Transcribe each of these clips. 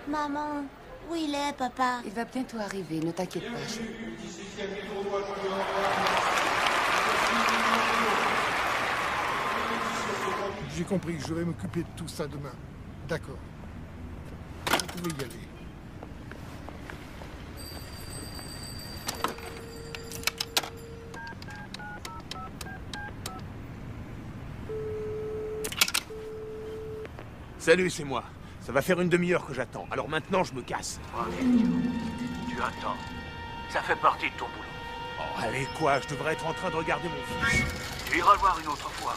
Maman, où il est, papa? Il va bientôt arriver, ne t'inquiète pas. J'ai compris, je vais m'occuper de tout ça demain. D'accord. Vous pouvez y aller. Salut, c'est moi. Ça va faire une demi-heure que j'attends, alors maintenant je me casse. Tu attends. Ça fait partie de ton boulot. Oh, allez, quoi, je devrais être en train de regarder mon fils. Tu iras le voir une autre fois.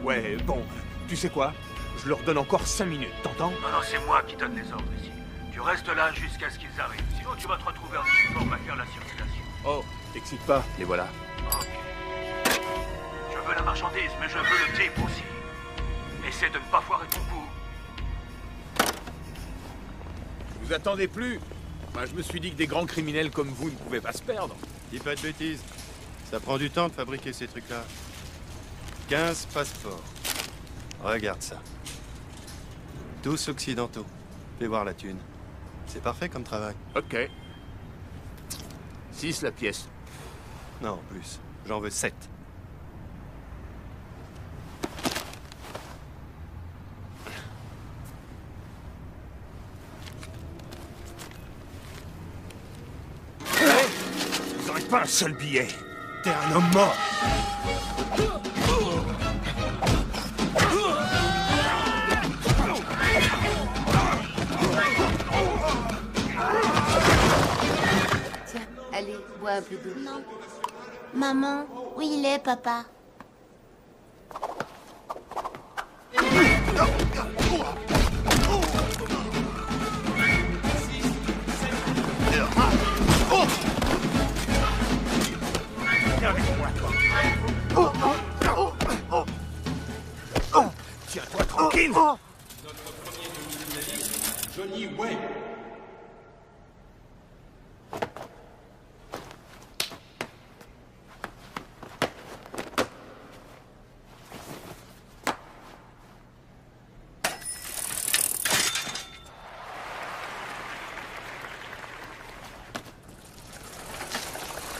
Ouais, bon, tu sais quoi? Je leur donne encore 5 minutes, t'entends? Non, c'est moi qui donne les ordres ici. Tu restes là jusqu'à ce qu'ils arrivent. Sinon, tu vas te retrouver en uniforme à faire la circulation. Oh, t'excites pas, les voilà. Ok. Je veux la marchandise, mais je veux le type aussi. Essaie de ne pas foirer ton coup. Vous attendez plus? Moi, je me suis dit que des grands criminels comme vous ne pouvaient pas se perdre. Dis pas de bêtises. Ça prend du temps de fabriquer ces trucs-là. 15 passeports. Regarde ça. Tous occidentaux. Fais voir la thune. C'est parfait comme travail. Ok. 6 la pièce. Non, plus. J'en veux 7. Vous n'aurez pas un seul billet. T'es un homme mort. Tiens, allez, bois un peu d'eau. Non. Maman, où il est, papa? Viens avec moi, toi. Tiens-toi tranquille. Notre premier demi-finaliste, Johnny Way.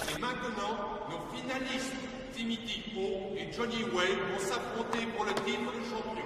Et maintenant, nos finalistes, Timothy O et Johnny Way, vont s'affronter pour le titre de champion.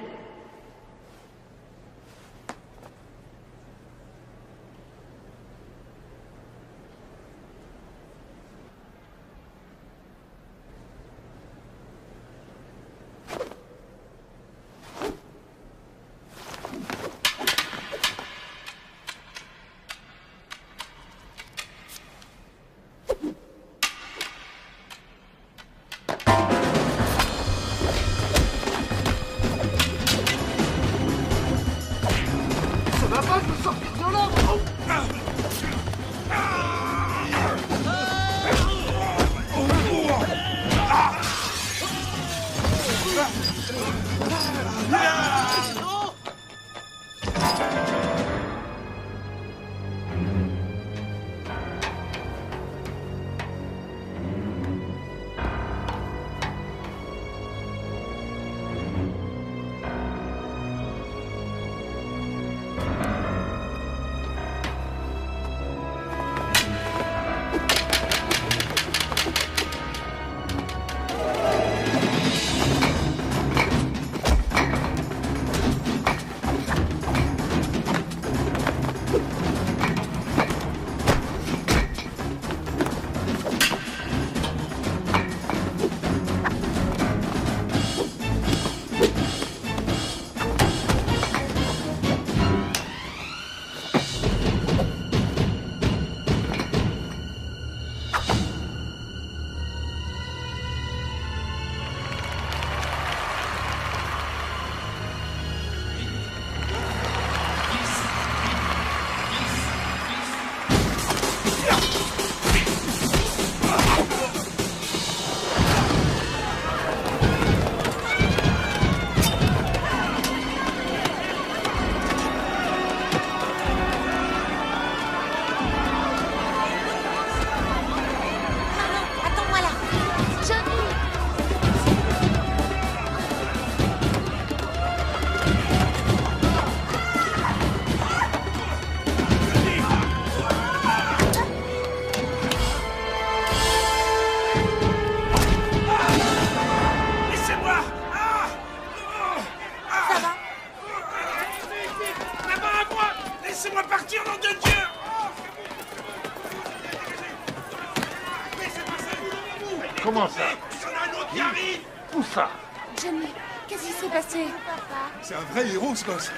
Comment ça? Il y en a un autre qui arrive! Où ça? Johnny, qu'est-ce qui s'est passé? C'est un vrai héros, ce gosse.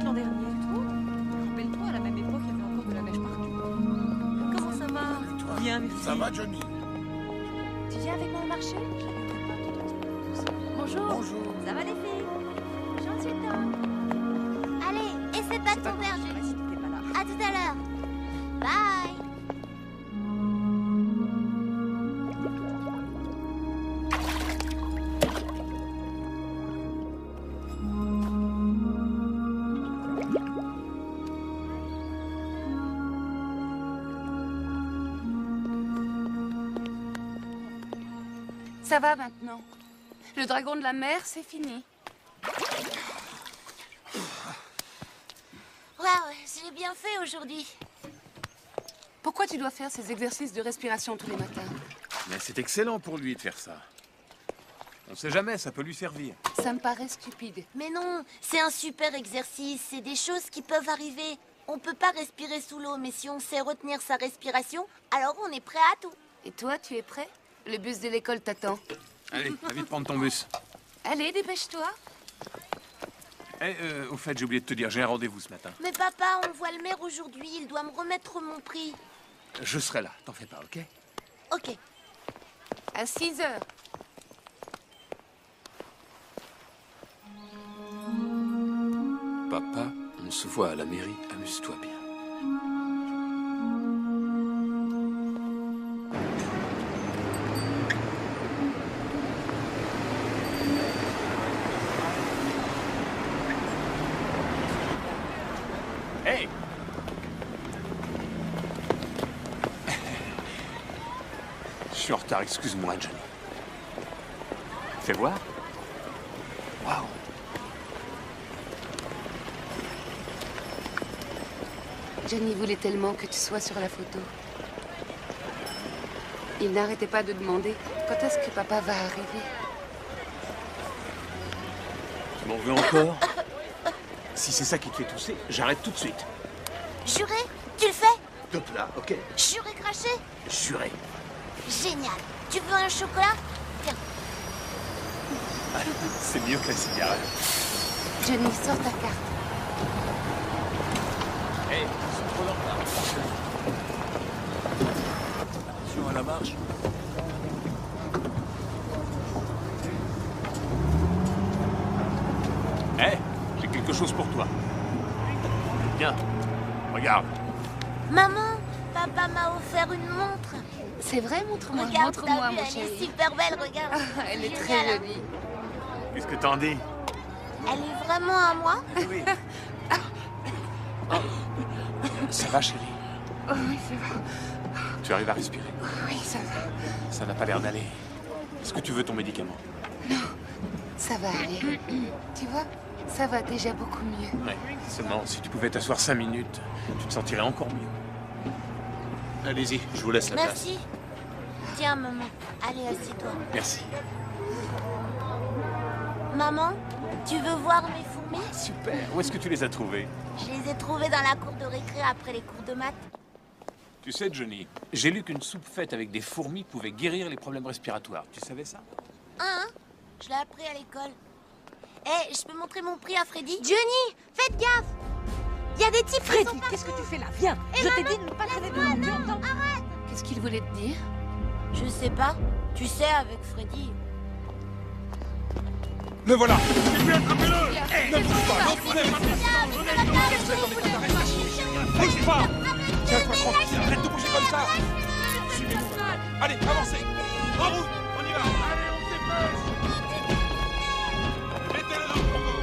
L'an dernier, tu trouves? Rappelle-toi, à la même époque, il y avait encore de la neige partout. Comment ça va? Bien, merci. Ça va, Johnny? Tu viens avec moi au marché? Bonjour. Bonjour. Ça va les filles? Gentil temps. Allez, essaie de battre ton verre, Julie. Si t'étais pas là. À tout à l'heure. Bye. Ça va maintenant. Le dragon de la mer, c'est fini. Waouh, je l'ai bien fait aujourd'hui. Pourquoi tu dois faire ces exercices de respiration tous les matins? Mais c'est excellent pour lui de faire ça. On sait jamais, ça peut lui servir. Ça me paraît stupide. Mais non, c'est un super exercice. C'est des choses qui peuvent arriver. On peut pas respirer sous l'eau, mais si on sait retenir sa respiration, alors on est prêt à tout. Et toi, tu es prêt? Le bus de l'école t'attend. Allez, va vite prendre ton bus. Allez, dépêche-toi. Au fait, j'ai oublié de te dire, j'ai un rendez-vous ce matin. Mais papa, on voit le maire aujourd'hui. Il doit me remettre mon prix. Je serai là, t'en fais pas, ok? Ok. À 6 heures. Papa, on se voit à la mairie, amuse-toi bien. Hey! Je suis en retard, excuse-moi, Johnny. Fais voir. Waouh! Johnny voulait tellement que tu sois sur la photo. Il n'arrêtait pas de demander quand est-ce que papa va arriver. m'en veux encore? Si c'est ça qui te fait tousser, j'arrête tout de suite. Juré? Tu le fais? De plat, ok? Juré craché? Juré. Génial. Tu veux un chocolat? Tiens. C'est mieux que la cigarette. Johnny, sors ta carte. Hé, c'est trop lent là. Attention à la marche. Hé, j'ai quelque chose pour toi. Viens, regarde. Maman, papa m'a offert une montre. C'est vrai, montre-moi. Regarde, Montre-moi, t'as vu, mon elle est chéri. super belle, regarde. Elle est Génial, très hein. jolie. Qu'est-ce que t'en dis? Elle est vraiment à moi? Oui. Ça va, chérie? Oh, oui, c'est bon. Tu arrives à respirer? Oui, ça va. Ça n'a pas l'air d'aller. Est-ce que tu veux ton médicament? Ça va aller. Tu vois, ça va déjà beaucoup mieux. Ouais. Seulement, si tu pouvais t'asseoir 5 minutes, tu te sentirais encore mieux. Allez-y, je vous laisse la place. Merci. Tiens, maman. Allez, assieds-toi. Merci. Maman, tu veux voir mes fourmis? Super. Où est-ce que tu les as trouvées? Je les ai trouvées dans la cour de récré après les cours de maths. Tu sais, Johnny, j'ai lu qu'une soupe faite avec des fourmis pouvait guérir les problèmes respiratoires. Tu savais ça? Hein? Je l'ai appris à l'école. Eh, je peux montrer mon prix à Freddy? Johnny, faites gaffe! Il y a des types qui sont Freddy, pas qu'est-ce que cool. tu fais là? Viens. Eh, Je t'ai maman, dit de ne pas traîner laisse-moi, devant. Tu non, entends? arrête! Qu'est-ce qu'il voulait te dire? Je sais pas. Tu sais, avec Freddy. Le voilà. Bouge pas. Tiens-toi tranquille, arrête de bouger comme ça. Suivez-nous. Allez, avancez. En route, on y va. Allez, on se dépêche. Mettez-le dans le fourgon.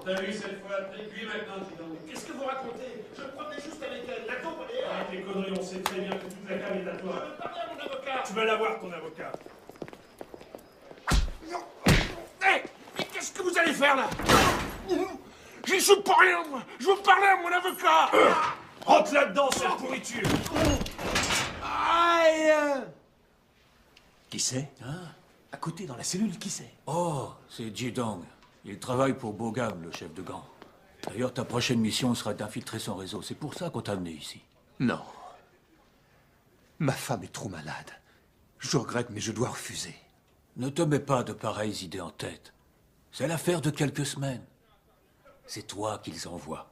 T'as vu cette fois, t'es cuit maintenant, dis donc. Qu'est-ce que vous racontez? Je me promenais juste avec elle. La tombe, elle est là. Arrête les conneries, on sait très bien que toute la cave est à toi. Je veux parler à mon avocat. Tu vas l'avoir, ton avocat. Non. Hé, mais qu'est-ce que vous allez faire là? J'y suis pour rien, moi. Je veux parler à mon avocat. Rentre là-dedans, sale pourriture. Aïe. Qui c'est? Hein? À côté, dans la cellule, qui c'est? Oh, c'est Jidong. Il travaille pour Bogam, le chef de gang. D'ailleurs, ta prochaine mission sera d'infiltrer son réseau. C'est pour ça qu'on t'a amené ici. Non. Ma femme est trop malade. Je regrette, mais je dois refuser. Ne te mets pas de pareilles idées en tête. C'est l'affaire de quelques semaines. C'est toi qu'ils envoient.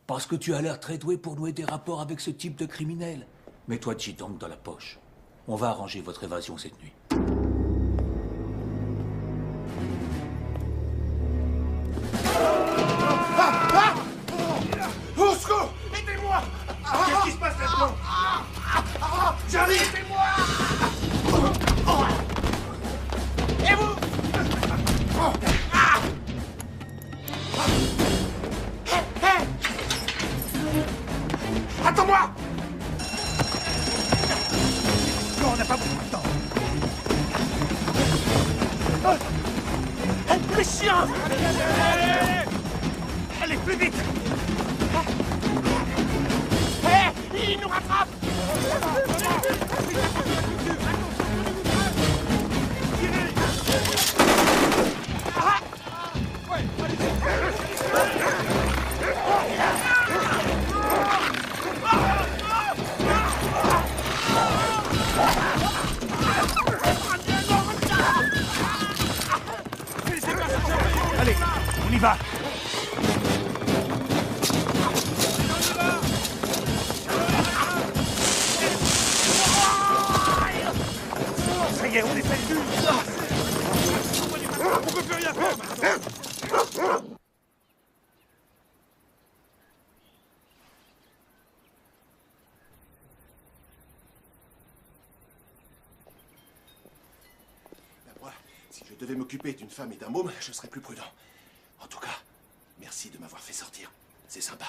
Parce que tu as l'air très doué pour nouer des rapports avec ce type de criminel. Mets-toi Jidong dans la poche. On va arranger votre évasion cette nuit. Au secours! Aidez-moi! Qu'est-ce qui se passe là-dedans? J'arrive! Aidez-moi! Et vous? Hé! Attends-moi! Non, on n'a pas beaucoup de temps. Les chiens! Allez, plus vite! Hé! Il nous rattrape! Allez, on y va! Ça y est, on est perdu! On peut plus rien faire maintenant! Si je devais m'occuper d'une femme et d'un môme, je serais plus prudent. En tout cas, merci de m'avoir fait sortir. C'est sympa.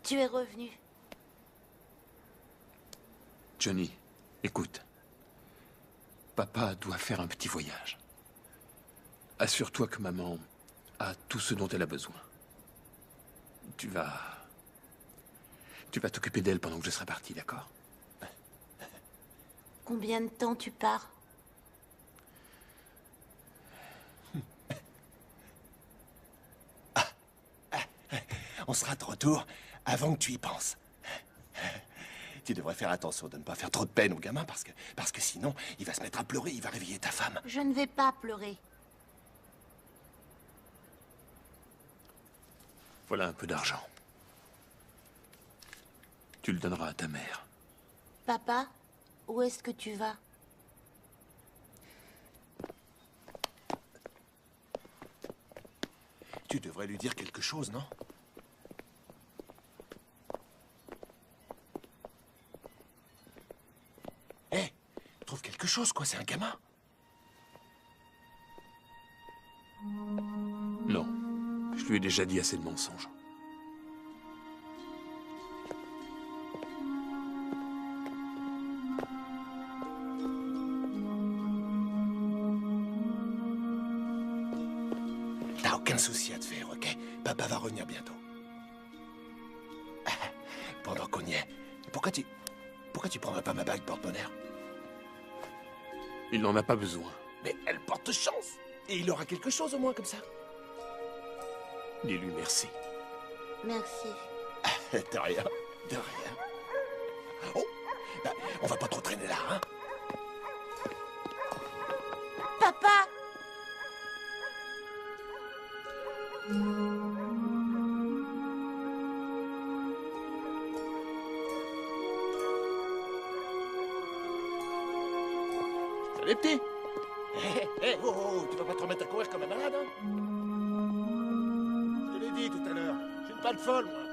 Tu es revenu. Johnny, écoute. Papa doit faire un petit voyage. Assure-toi que maman a tout ce dont elle a besoin. Tu vas t'occuper d'elle pendant que je serai parti, d'accord? Combien de temps tu pars? On sera de retour avant que tu y penses. Tu devrais faire attention de ne pas faire trop de peine au gamin parce que sinon, il va se mettre à pleurer, il va réveiller ta femme. Je ne vais pas pleurer. Voilà un peu d'argent. Tu le donneras à ta mère. Papa, où est-ce que tu vas? Tu devrais lui dire quelque chose, non? Hé, trouve quelque chose, quoi, c'est un gamin. Non, je lui ai déjà dit assez de mensonges. T'as aucun souci à te faire, ok? Papa va revenir bientôt. Pendant qu'on y est, pourquoi tu prendrais pas ma bague porte-bonheur? Il n'en a pas besoin. Mais elle porte chance. Et il aura quelque chose au moins comme ça. Dis-lui merci. Merci. De rien, de rien. Oh, bah, on va pas trop traîner là, hein? Papa! Salut, petit! Oh, tu vas pas te remettre à courir comme un malade, hein? Je te l'ai dit tout à l'heure, j'ai une balle folle, moi.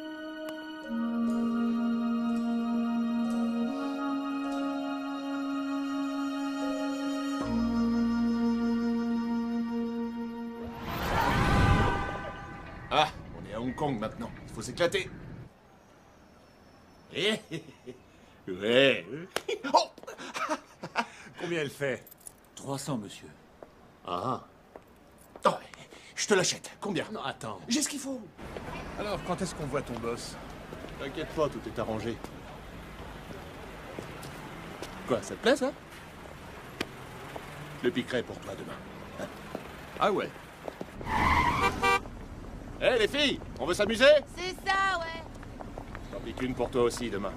Ah, on est à Hong Kong maintenant, il faut s'éclater. Ouais. Oh! Combien elle fait? 300, monsieur. Ah. Oh, je te l'achète. Combien? Non, attends. J'ai ce qu'il faut. Alors, quand est-ce qu'on voit ton boss? T'inquiète pas, tout est arrangé. Quoi, ça te plaît, ça? Je le piquerai pour toi demain. Hein? Ah ouais. Hé, les filles, on veut s'amuser? C'est ça, ouais. J'en pique une pour toi aussi demain.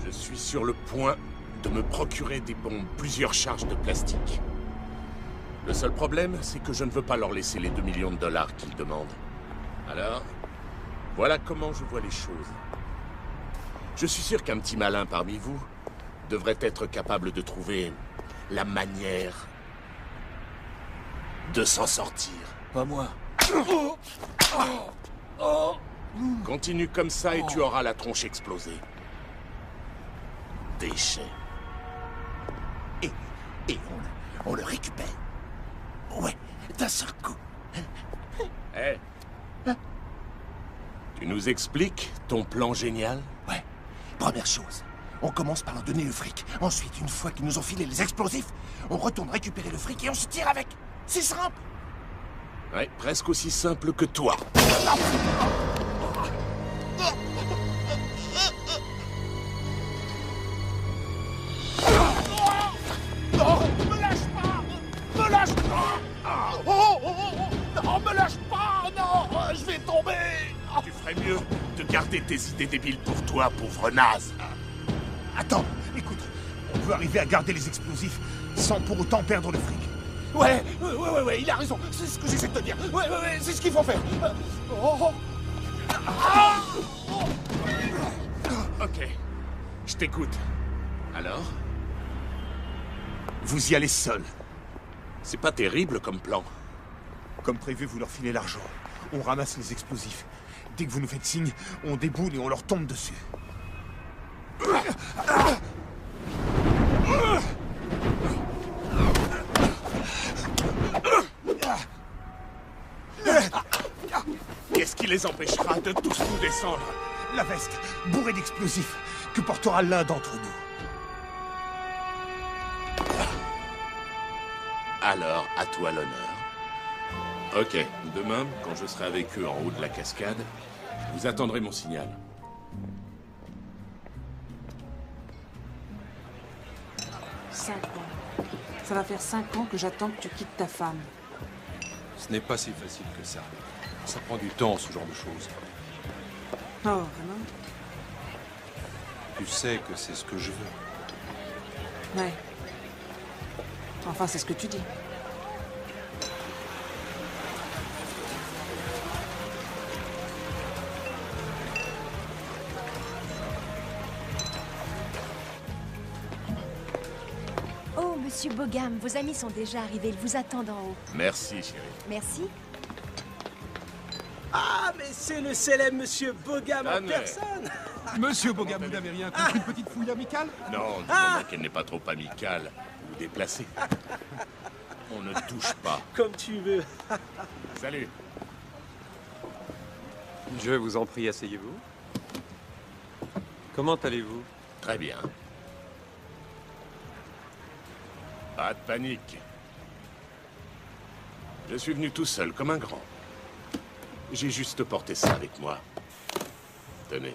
Je suis sur le point de me procurer des bombes, plusieurs charges de plastique. Le seul problème, c'est que je ne veux pas leur laisser les 2 millions de dollars qu'ils demandent. Alors, voilà comment je vois les choses. Je suis sûr qu'un petit malin parmi vous devrait être capable de trouver la manière de s'en sortir. Pas moi. Continue comme ça et tu auras la tronche explosée. Déchet. Et on le récupère. Ouais, d'un seul coup. Hé. Tu nous expliques ton plan génial? Ouais. Première chose, on commence par leur donner le fric. Ensuite, une fois qu'ils nous ont filé les explosifs, on retourne récupérer le fric et on se tire avec. C'est simple. Ouais, presque aussi simple que toi. Non, me lâche pas! Me lâche pas! Non, me lâche pas! Non, je vais tomber! Tu ferais mieux de garder tes idées débiles pour toi, pauvre naze. Attends, écoute, peut arriver à garder les explosifs sans pour autant perdre le fric. Ouais, il a raison. C'est ce que j'essaie de te dire. Ouais, c'est ce qu'il faut faire. Ok, je t'écoute. Alors? Vous y allez seul. C'est pas terrible comme plan. Comme prévu, vous leur filez l'argent. On ramasse les explosifs. Dès que vous nous faites signe, on déboule et on leur tombe dessus. Qu'est-ce qui les empêchera de tous nous descendre? La veste, bourrée d'explosifs, que portera l'un d'entre nous. Alors, à toi l'honneur. Ok, demain, quand je serai avec eux en haut de la cascade, vous attendrez mon signal. Cinq ans. Ça va faire 5 ans que j'attends que tu quittes ta femme. Ce n'est pas si facile que ça. Ça prend du temps, ce genre de choses. Oh, vraiment? Tu sais que c'est ce que je veux. Ouais. Enfin, c'est ce que tu dis. Oh, Monsieur Bogam, vos amis sont déjà arrivés. Ils vous attendent en haut. Merci, chérie. Merci. Ah, mais c'est le célèbre Monsieur Bogam en Stanley. personne. Monsieur Bogam, vous n'avez rien contre une petite fouille amicale? Non, dis-moi qu'elle n'est pas trop amicale ou déplacée. On ne touche pas. Comme tu veux. Salut. Je vous en prie, asseyez-vous. Comment allez-vous? Très bien. Pas de panique. Je suis venu tout seul, comme un grand. J'ai juste porté ça avec moi. Tenez.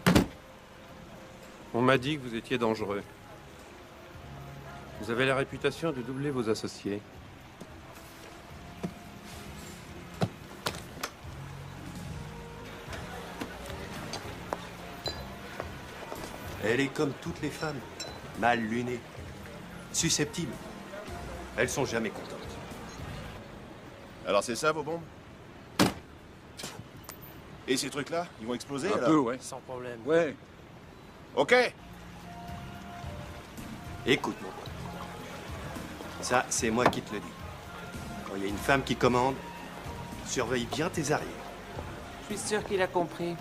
On m'a dit que vous étiez dangereux. Vous avez la réputation de doubler vos associés. Elle est comme toutes les femmes, mal lunées, susceptibles. Elles sont jamais contentes. Alors c'est ça vos bombes? Et ces trucs-là, ils vont exploser Un alors? peu, ouais. Sans problème. Ouais. Ok. Écoute, mon pote. Ça, c'est moi qui te le dis. Quand il y a une femme qui commande, surveille bien tes arrières. Je suis sûr qu'il a compris.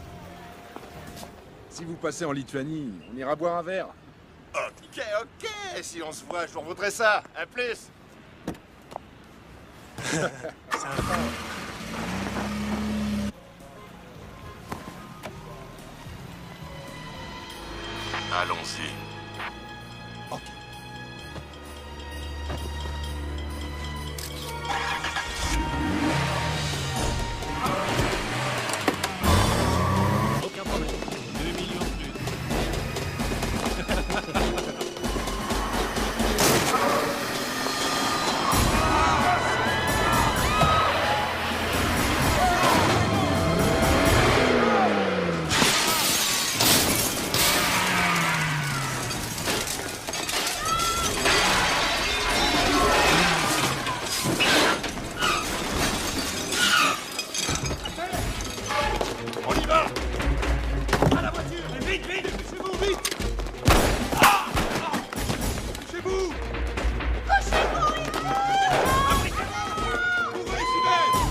Si vous passez en Lituanie, on ira boire un verre. Ok. Si on se voit, je vous revaudrai ça. À plus. Allons-y. Aucun problème. 2 millions de plus. On y va. À la voiture. Vite. Dépêchez-vous, vite. Dépêchez-vous. Ouvrez les fenêtres.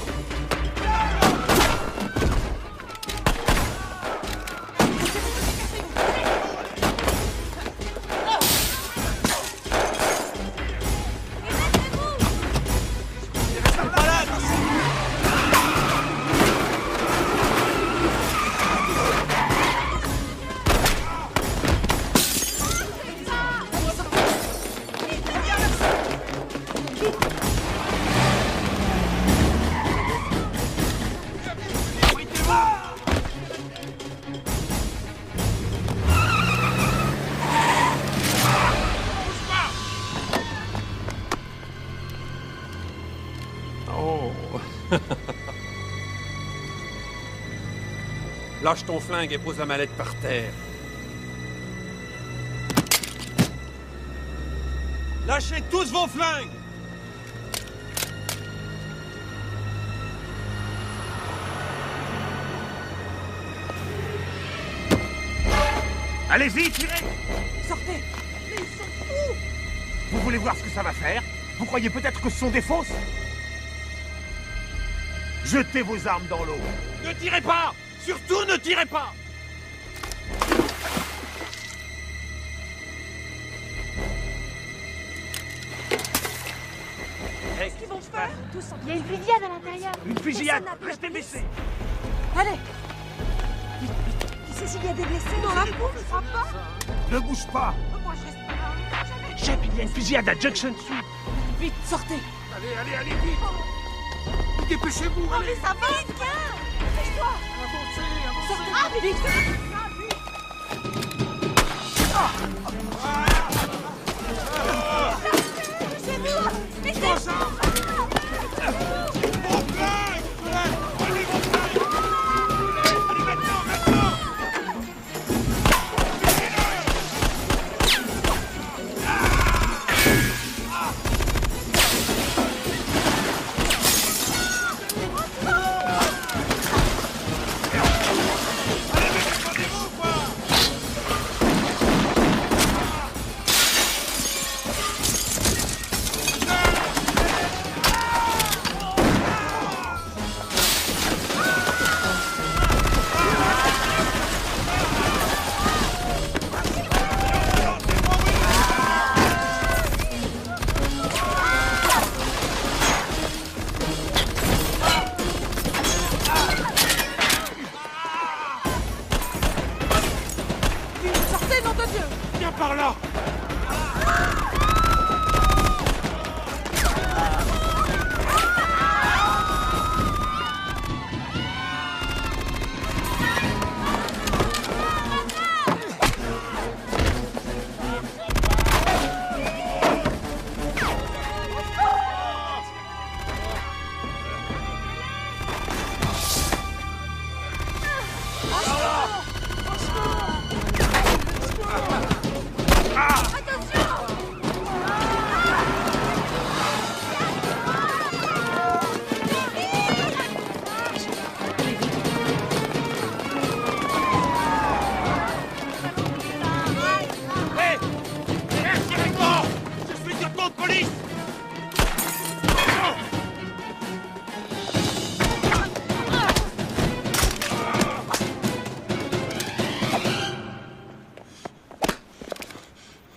Oh. Lâche ton flingue et pose la mallette par terre. Lâchez tous vos flingues! Allez-y, tirez! Sortez! Mais ils sont fous! Vous voulez voir ce que ça va faire? Vous croyez peut-être que ce sont des fausses? Jetez vos armes dans l'eau! Ne tirez pas! Surtout ne tirez pas! Qu'est-ce qu'ils vont faire? Il y a une fusillade à l'intérieur. Une fusillade! Restez baissés! Allez! Qui sait s'il y a des blessés? Dans la cour, je crois pas! Ne bouge pas! Moi, je reste là. Chef, il y a une fusillade à Junction Street! Vite, sortez! Allez, vite! Dépêchez-vous, Oh, mais ça va! Viens! Dépêche-toi! Avancez! Sortez! Ah, mais vite! Sortez, nom de Dieu! Viens par là!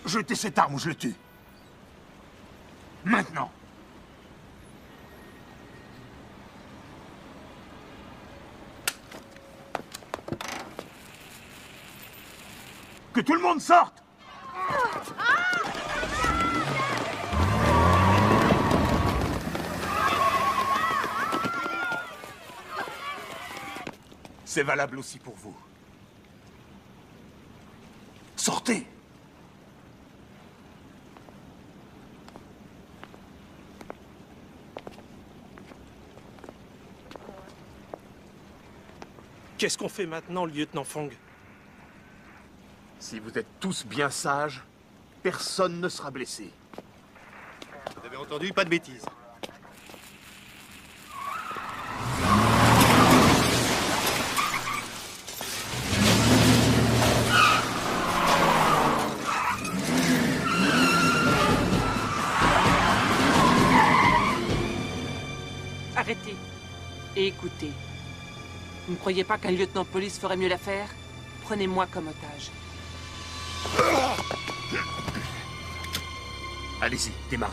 Jetez cette arme ou je le tue. Maintenant. Que tout le monde sorte! C'est valable aussi pour vous. Sortez! Qu'est-ce qu'on fait maintenant, lieutenant Fong? Si vous êtes tous bien sages, personne ne sera blessé. Vous avez entendu? Pas de bêtises. Arrêtez et écoutez. Vous ne croyez pas qu'un lieutenant de police ferait mieux l'affaire? Prenez-moi comme otage. Allez-y, démarrez.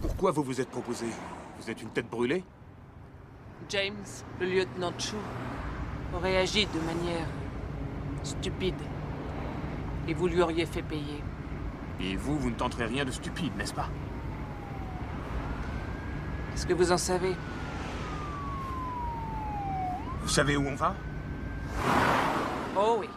Pourquoi vous vous êtes proposé? Vous êtes une tête brûlée? James, le lieutenant Chu, aurait agi de manière stupide. Et vous lui auriez fait payer. Et vous, vous ne tenterez rien de stupide, n'est-ce pas? Est-ce que vous en savez? Vous savez où on va? Oh oui.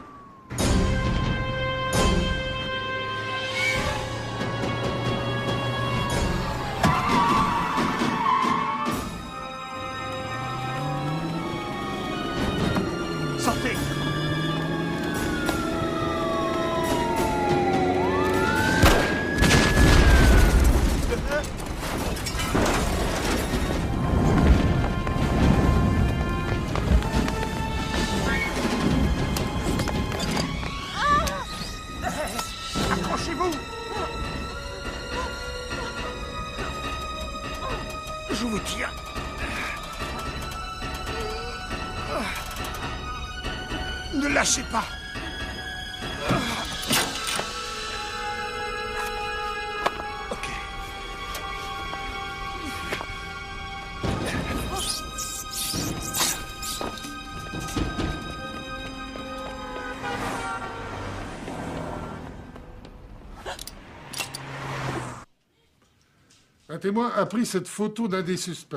Sortez! Accrochez-vous! Je vous tiens. Ne lâchez pas. Ok. Un témoin a pris cette photo d'un des suspects.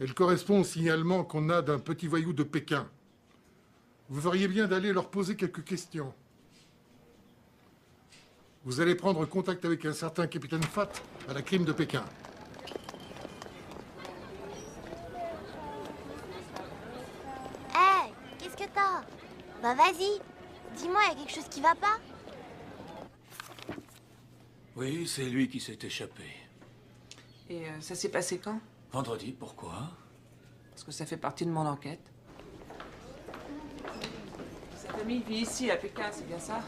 Elle correspond au signalement qu'on a d'un petit voyou de Pékin. Vous feriez bien d'aller leur poser quelques questions. Vous allez prendre contact avec un certain capitaine Fat à la crime de Pékin. Hé, qu'est-ce que t'as? Bah vas-y, dis-moi, y a quelque chose qui va pas? Oui, c'est lui qui s'est échappé. Et ça s'est passé quand? Vendredi, pourquoi? Parce que ça fait partie de mon enquête. Sa famille vit ici, à Pékin, c'est bien ça?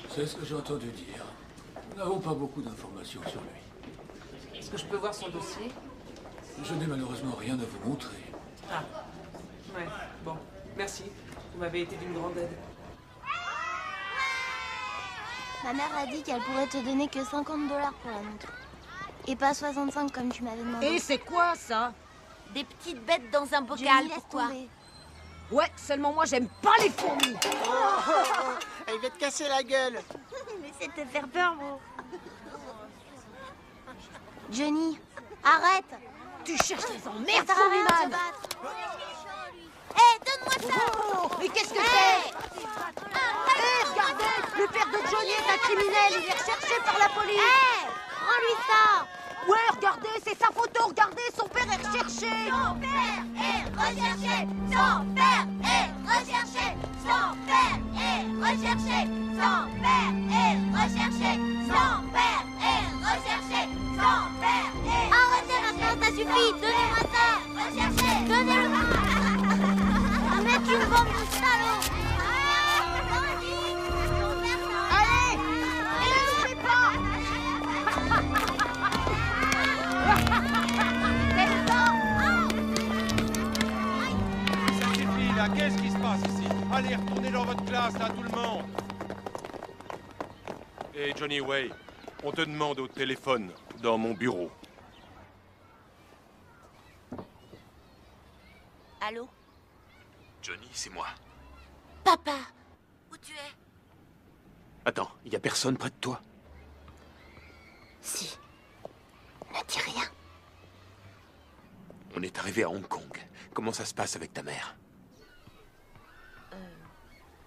C'est ce que j'ai entendu dire. Nous n'avons pas beaucoup d'informations sur lui. Est-ce que je peux voir son dossier? Je n'ai malheureusement rien à vous montrer. Ah. Ouais, bon. Merci. Vous m'avez été d'une grande aide. Ma mère a dit qu'elle pourrait te donner que 50 $ pour la montre. Et pas 65 comme tu m'avais demandé. Et c'est quoi ça? Des petites bêtes dans un bocal, Jenny, laisse pourquoi? tomber. Ouais, seulement moi j'aime pas les fourmis. Elle va te casser la gueule. Mais c'est te faire peur, bon. Johnny, arrête. Tu cherches les emmerdes, Ça sert à rien de se fourmi-man. battre. Hé, donne-moi ça. Oh, mais qu'est-ce que c'est? Hé, regardez, le père de Johnny est un criminel, il est recherché par la police. Hé, rends-lui ça. Ouais, regardez, c'est sa photo, regardez, son père est recherché. Son père est recherché. Son père est recherché. Son père est recherché. Son père est recherché. Son père est recherché. Son père est... Arrêtez maintenant, ça suffit. Donnez-moi ça. Recherchez. Donnez-le-moi. Mettre une bombe de salaud. Allez, et ne l'oublie pas. Ça suffit là, qu'est-ce qui se passe ici? Allez, retournez dans votre classe là, tout le monde. Hé Johnny Way, on te demande au téléphone, dans mon bureau. Allô? Johnny, c'est moi. Papa, où tu es? Attends, il y a personne près de toi? Si. Ne dis rien. On est arrivé à Hong Kong. Comment ça se passe avec ta mère?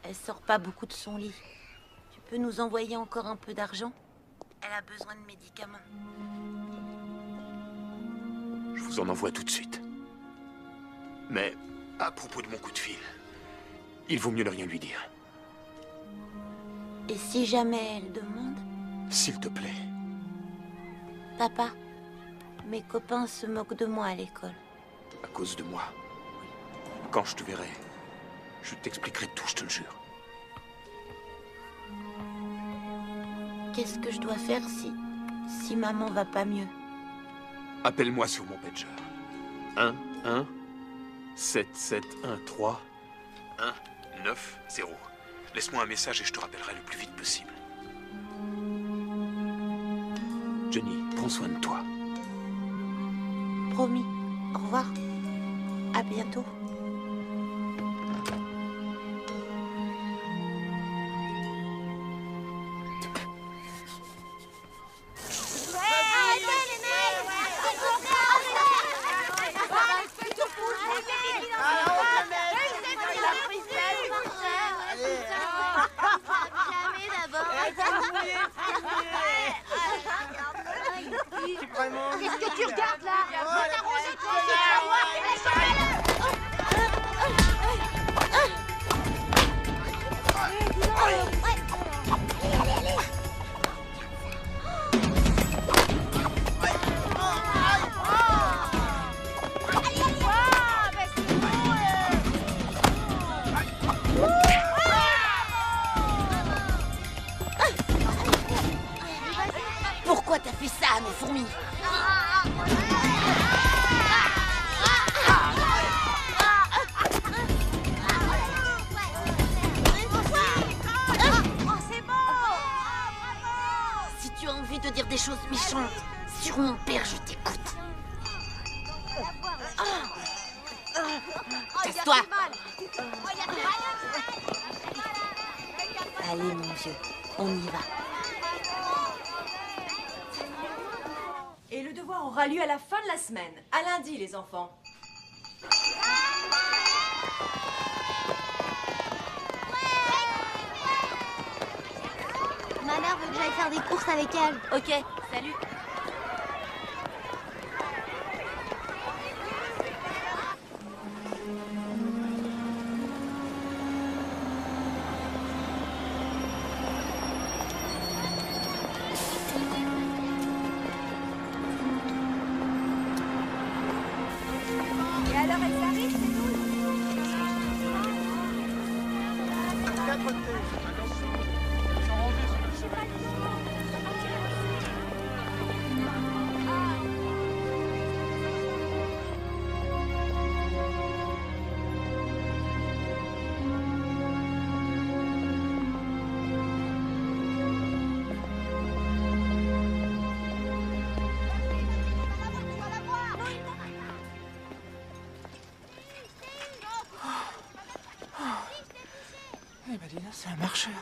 Elle sort pas beaucoup de son lit. Tu peux nous envoyer encore un peu d'argent? Elle a besoin de médicaments. Je vous en envoie tout de suite. Mais, à propos de mon coup de fil, il vaut mieux ne rien lui dire. Et si jamais elle demande? S'il te plaît. Papa, mes copains se moquent de moi à l'école. À cause de moi. Quand je te verrai, je t'expliquerai tout, je te le jure. Qu'est-ce que je dois faire si maman va pas mieux? Appelle-moi sur mon pager. 1 1 7 7 1 3 1 9 0. Laisse-moi un message et je te rappellerai le plus vite possible. Johnny, prends soin de toi. Promis. Au revoir. À bientôt. vraiment. Qu'est-ce que tu regardes là? Arrangez-toi, Pourquoi t'as fait ça à mes fourmis? c'est bon! Si tu as envie de dire des choses méchantes sur mon père, je t'écoute. Casse-toi! Allez, mon vieux, on y va. Et le devoir aura lieu à la fin de la semaine. À lundi, les enfants. Ma mère veut que j'aille faire des courses avec elle. Ok, salut. Et alors, elles arrivent, c'est nous? Eh ben, dis donc, c'est un marcheur.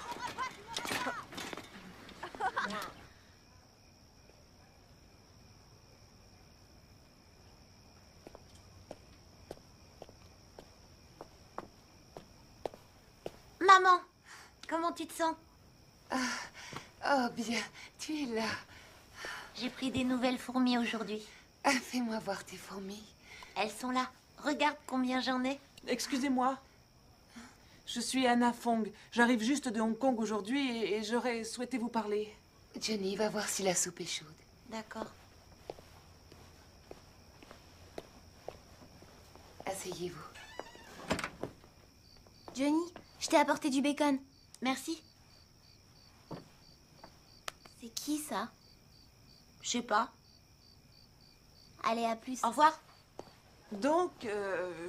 Maman, comment tu te sens? Oh, bien, tu es là. J'ai pris des nouvelles fourmis aujourd'hui. Fais-moi voir tes fourmis. Elles sont là. Regarde combien j'en ai. Excusez-moi. Je suis Anna Fong. J'arrive juste de Hong Kong aujourd'hui et j'aurais souhaité vous parler. Johnny, va voir si la soupe est chaude. D'accord. Asseyez-vous. Johnny, je t'ai apporté du bacon. Merci. C'est qui ça? Je sais pas. Allez, à plus. Au revoir. Donc,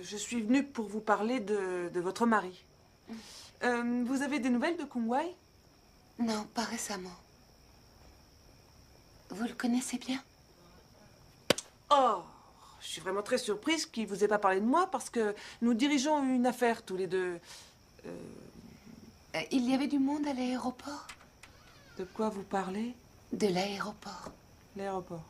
je suis venue pour vous parler de votre mari. Vous avez des nouvelles de Kung Wai? Non, pas récemment. Vous le connaissez bien? Oh, je suis vraiment très surprise qu'il vous ait pas parlé de moi parce que nous dirigeons une affaire tous les deux. Il y avait du monde à l'aéroport? De quoi vous parlez? De l'aéroport. L'aéroport.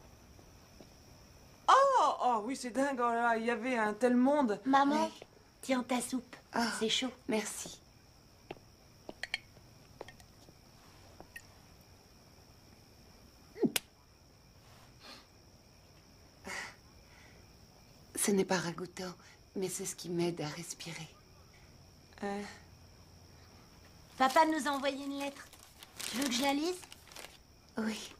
Oh, oh oui, c'est dingue. Oh là là, il y avait un tel monde. Maman, Oui. tiens ta soupe. C'est chaud. Merci. Ce n'est pas ragoûtant, mais c'est ce qui m'aide à respirer. Papa nous a envoyé une lettre. Tu veux que je la lise? Oui.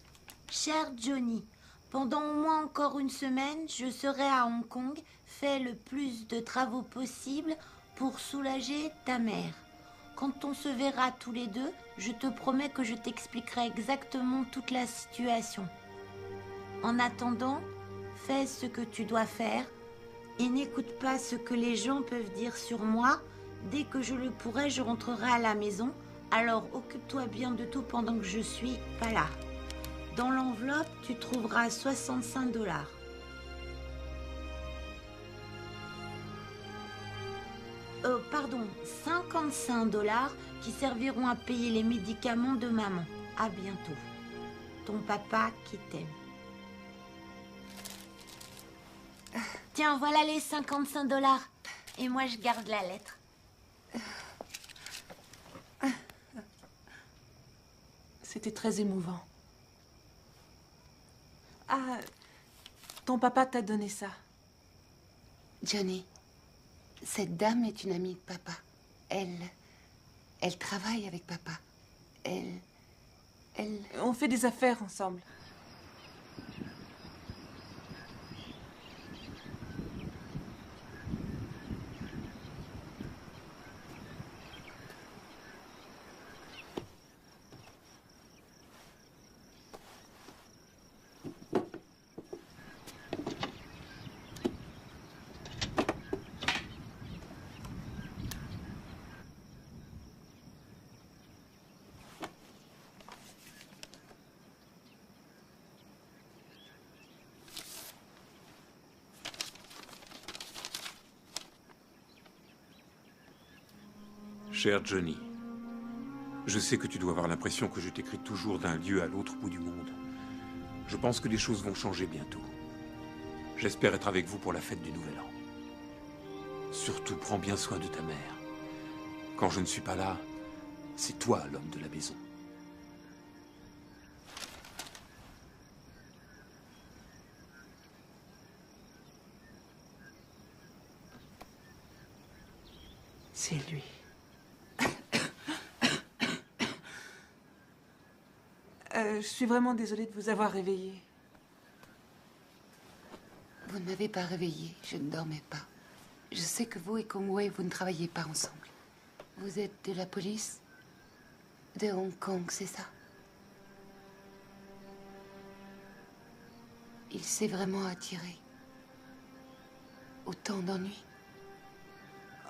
Cher Johnny, pendant au moins encore une semaine, je serai à Hong Kong. Fais le plus de travaux possible pour soulager ta mère. Quand on se verra tous les deux, je te promets que je t'expliquerai exactement toute la situation. En attendant, fais ce que tu dois faire et n'écoute pas ce que les gens peuvent dire sur moi. Dès que je le pourrai, je rentrerai à la maison. Alors occupe-toi bien de tout pendant que je suis pas là. Dans l'enveloppe, tu trouveras 65 $. Pardon, 55 $ qui serviront à payer les médicaments de maman. À bientôt. Ton papa qui t'aime. Tiens, voilà les 55 $. Et moi, je garde la lettre. C'était très émouvant. Ah, ton papa t'a donné ça? Johnny, cette dame est une amie de papa. Elle travaille avec papa. On fait des affaires ensemble. Cher Johnny, je sais que tu dois avoir l'impression que je t'écris toujours d'un lieu à l'autre bout du monde. Je pense que les choses vont changer bientôt. J'espère être avec vous pour la fête du Nouvel An. Surtout, prends bien soin de ta mère. Quand je ne suis pas là, c'est toi l'homme de la maison. C'est lui. Je suis vraiment désolée de vous avoir réveillé. Vous ne m'avez pas réveillée, je ne dormais pas. Je sais que vous et Kongwei, vous ne travaillez pas ensemble. Vous êtes de la police de Hong Kong, c'est ça? Il s'est vraiment attiré. Autant d'ennuis.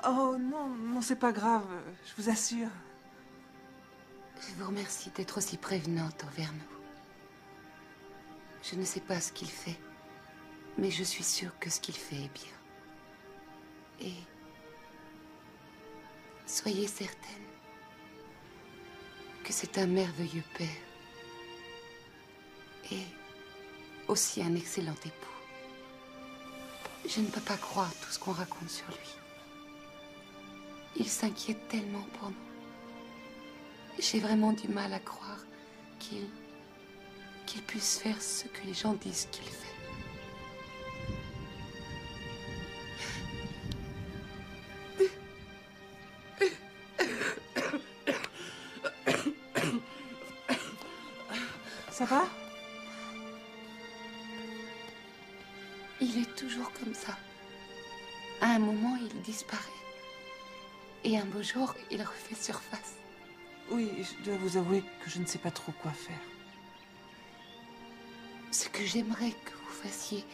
Oh non, non, c'est pas grave, je vous assure. Je vous remercie d'être aussi prévenante envers nous. Je ne sais pas ce qu'il fait, mais je suis sûre que ce qu'il fait est bien. Et soyez certaine que c'est un merveilleux père et aussi un excellent époux. Je ne peux pas croire tout ce qu'on raconte sur lui. Il s'inquiète tellement pour nous. J'ai vraiment du mal à croire qu'il puisse faire ce que les gens disent qu'il fait. Ça va? Il est toujours comme ça. À un moment, il disparaît. Et un beau jour, il refait surface. Oui, je dois vous avouer que je ne sais pas trop quoi faire. Ce que j'aimerais que vous fassiez,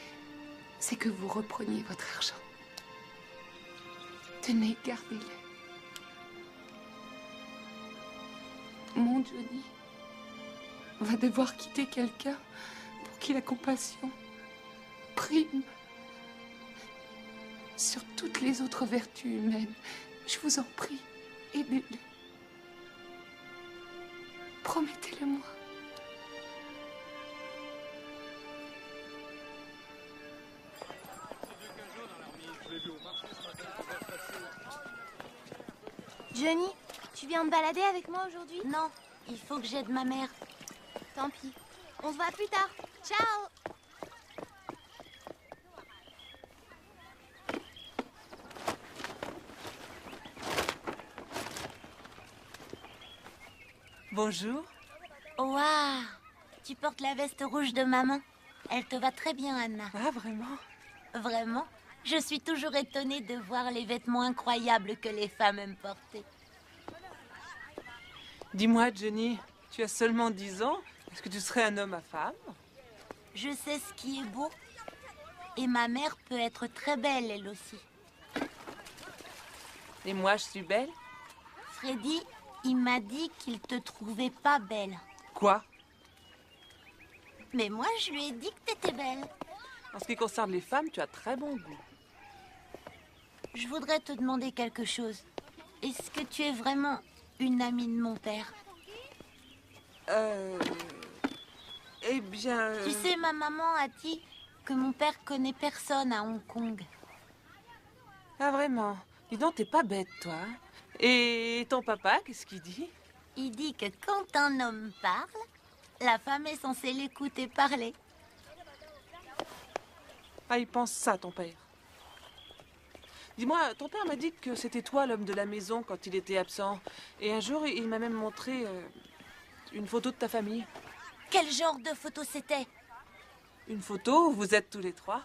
c'est que vous repreniez votre argent. Tenez, gardez-le. Mon Johnny va devoir quitter quelqu'un pour qui la compassion prime sur toutes les autres vertus humaines. Je vous en prie, aidez-le. Promettez-le-moi. Johnny, tu viens me balader avec moi aujourd'hui? Non, il faut que j'aide ma mère. Tant pis. On se voit plus tard. Ciao! Bonjour. Waouh! Tu portes la veste rouge de maman. Elle te va très bien, Anna. Ah, vraiment? Vraiment? Je suis toujours étonnée de voir les vêtements incroyables que les femmes aiment porter. Dis-moi, Johnny, tu as seulement 10 ans. Est-ce que tu serais un homme à femme? Je sais ce qui est beau. Et ma mère peut être très belle, elle aussi. Et moi, je suis belle? Freddy, il m'a dit qu'il te trouvait pas belle. Quoi? Mais moi, je lui ai dit que t'étais belle. En ce qui concerne les femmes, tu as très bon goût. Je voudrais te demander quelque chose. Est-ce que tu es vraiment une amie de mon père? Eh bien... Tu sais, ma maman a dit que mon père connaît personne à Hong Kong. Ah, vraiment? Dis donc, t'es pas bête, toi. Hein? Et ton papa, qu'est-ce qu'il dit? Il dit que quand un homme parle, la femme est censée l'écouter parler. Ah, il pense ça, ton père. Dis-moi, ton père m'a dit que c'était toi l'homme de la maison quand il était absent. Et un jour, il m'a même montré une photo de ta famille. Quel genre de photo c'était? Une photo où vous êtes tous les trois.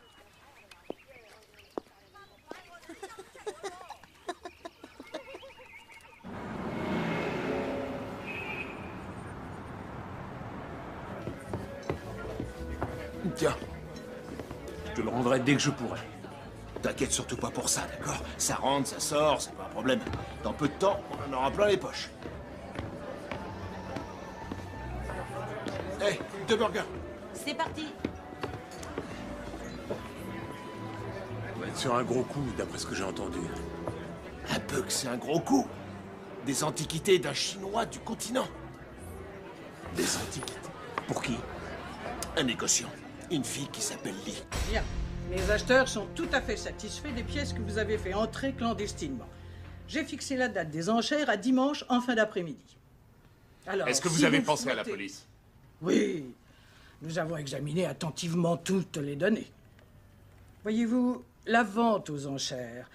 Tiens, je te le rendrai dès que je pourrai. T'inquiète surtout pas pour ça, d'accord? Ça rentre, ça sort, c'est pas un problème. Dans peu de temps, on en aura plein les poches. Hé, 2 burgers. C'est parti. On va être sur un gros coup, d'après ce que j'ai entendu. Un peu que c'est un gros coup. Des antiquités d'un Chinois du continent. Des antiquités. Pour qui? Un négociant. Une fille qui s'appelle Lee. Bien. Les acheteurs sont tout à fait satisfaits des pièces que vous avez fait entrer clandestinement. J'ai fixé la date des enchères à dimanche en fin d'après-midi. Alors, est-ce que vous si avez pensé à la souhaitez- police? Oui. Nous avons examiné attentivement toutes les données. Voyez-vous, la vente aux enchères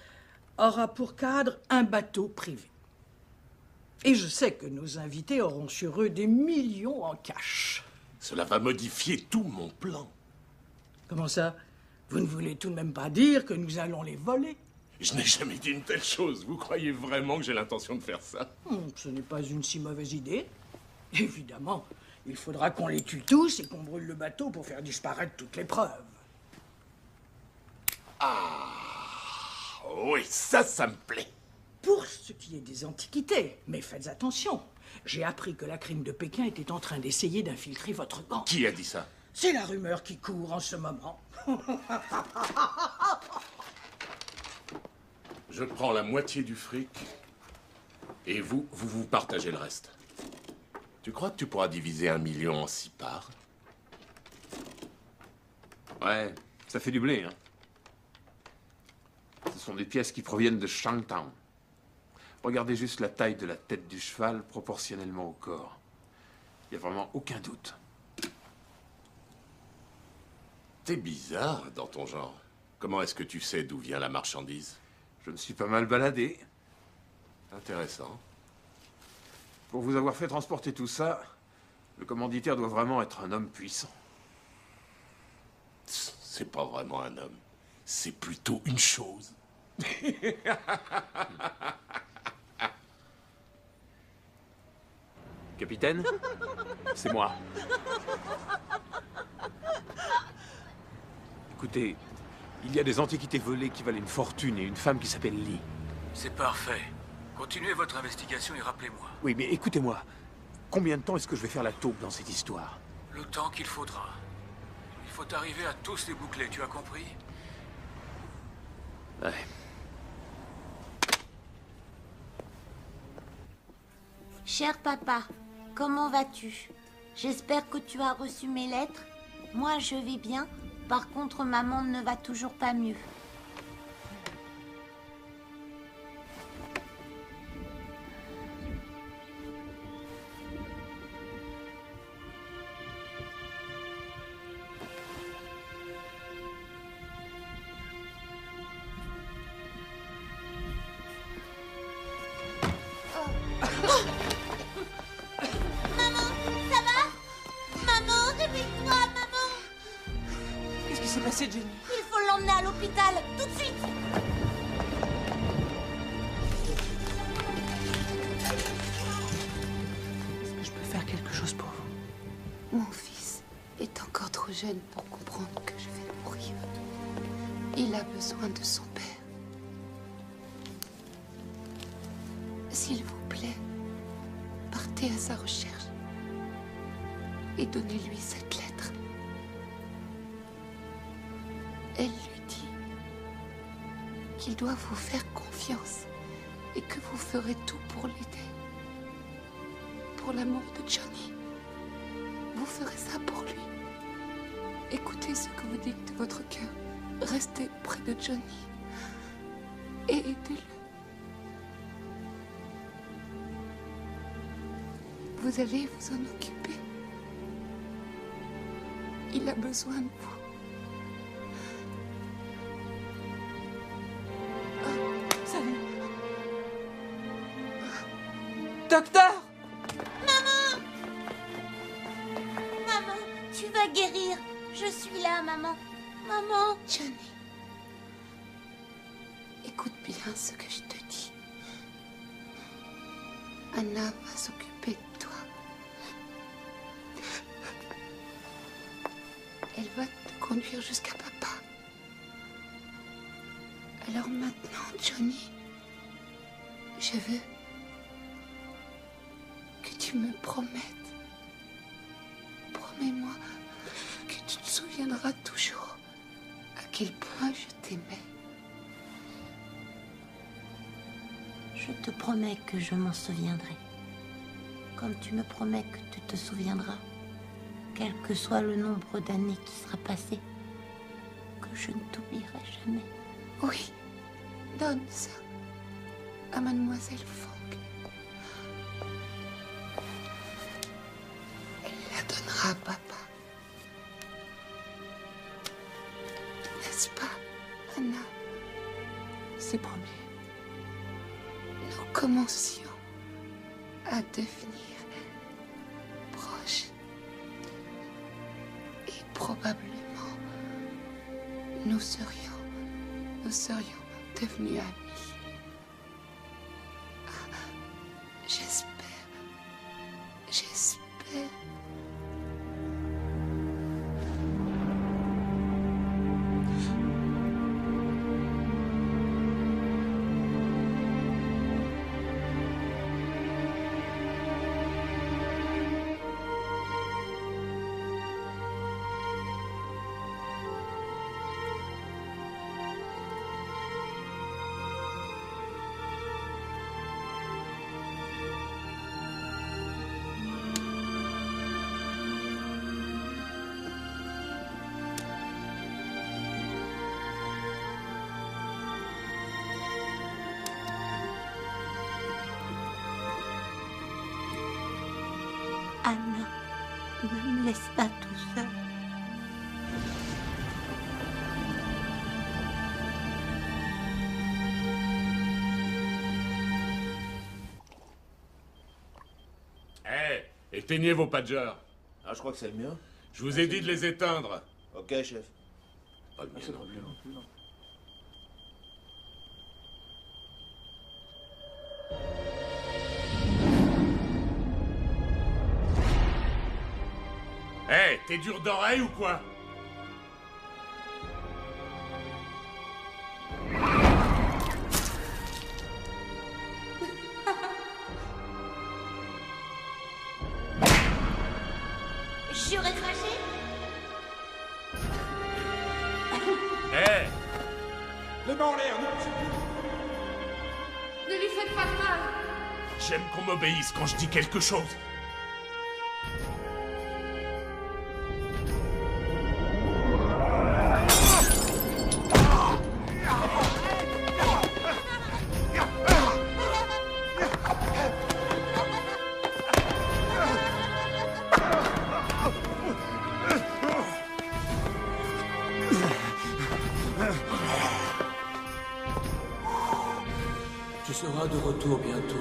aura pour cadre un bateau privé. Et je sais que nos invités auront sur eux des millions en cash. Cela va modifier tout mon plan. Comment ça? Vous ne voulez tout de même pas dire que nous allons les voler? Je n'ai jamais dit une telle chose. Vous croyez vraiment que j'ai l'intention de faire ça? Ce n'est pas une si mauvaise idée. Évidemment, il faudra qu'on les tue tous et qu'on brûle le bateau pour faire disparaître toutes les preuves. Ah, oui, ça me plaît. Pour ce qui est des antiquités, mais faites attention. J'ai appris que la crime de Pékin était en train d'essayer d'infiltrer votre gang. Qui a dit ça? C'est la rumeur qui court en ce moment. Je prends la moitié du fric et vous partagez le reste. Tu crois que tu pourras diviser 1 million en 6 parts? Ouais, ça fait du blé, hein. Ce sont des pièces qui proviennent de Shangtown. Regardez juste la taille de la tête du cheval proportionnellement au corps. Il n'y a vraiment aucun doute. T'es bizarre dans ton genre. Comment est-ce que tu sais d'où vient la marchandise? Je me suis pas mal baladé. Intéressant. Pour vous avoir fait transporter tout ça, le commanditaire doit vraiment être un homme puissant. C'est pas vraiment un homme. C'est plutôt une chose. Capitaine, c'est moi. Écoutez, il y a des antiquités volées qui valent une fortune et une femme qui s'appelle Lee. C'est parfait. Continuez votre investigation et rappelez-moi. Oui, mais écoutez-moi. Combien de temps est-ce que je vais faire la taupe dans cette histoire? Le temps qu'il faudra. Il faut arriver à tous les boucler, tu as compris? Ouais. Cher papa, comment vas-tu? J'espère que tu as reçu mes lettres. Moi, je vais bien. Par contre, maman ne va toujours pas mieux. Maman, ça va? Maman, réveille-toi, maman! Qu'est-ce qui s'est passé, Jenny? Il faut l'emmener à l'hôpital, tout de suite! Est-ce que je peux faire quelque chose pour vous? Mon fils est encore trop jeune pour comprendre que je vais mourir. Il a besoin de son père. S'il vous plaît, partez à sa recherche et donnez-lui cette lettre. Elle lui dit qu'il doit vous faire confiance et que vous ferez tout pour l'aider. Pour l'amour de Johnny. Vous ferez ça pour lui. Écoutez ce que vous dites de votre cœur. Restez près de Johnny et aidez-le. Vous allez vous en occuper. Il a besoin de vous. Docteur! Maman! Maman, tu vas guérir. Je suis là, maman. Maman! Johnny, écoute bien ce que je te dis. Anna va s'occuper de toi. Elle va te conduire jusqu'à papa. Alors maintenant, Johnny, je veux que tu me promettes. Promets-moi que tu te souviendras toujours à quel point je t'aimais. Je te promets que je m'en souviendrai. Comme tu me promets que tu te souviendras, quel que soit le nombre d'années qui sera passé, que je ne t'oublierai jamais. Oui, donne ça à Mademoiselle Fogg. Elle la donnera à papa. N'est-ce pas, Anna? C'est promis. Nous commencions à devenir proches. Et probablement, nous serions devenus amis. Ah, j'espère. Anna, ne me laisse pas tout seul. Éteignez vos pagers. Ah, je crois que c'est le mien. Je vous ai dit de les éteindre. Ok, chef. Pas le mien non plus. Hé, t'es dur d'oreille ou quoi? J'aurais craché? Hé! Les mains en l'air, Ne lui faites pas de mal. J'aime qu'on m'obéisse quand je dis quelque chose. Tu seras de retour bientôt.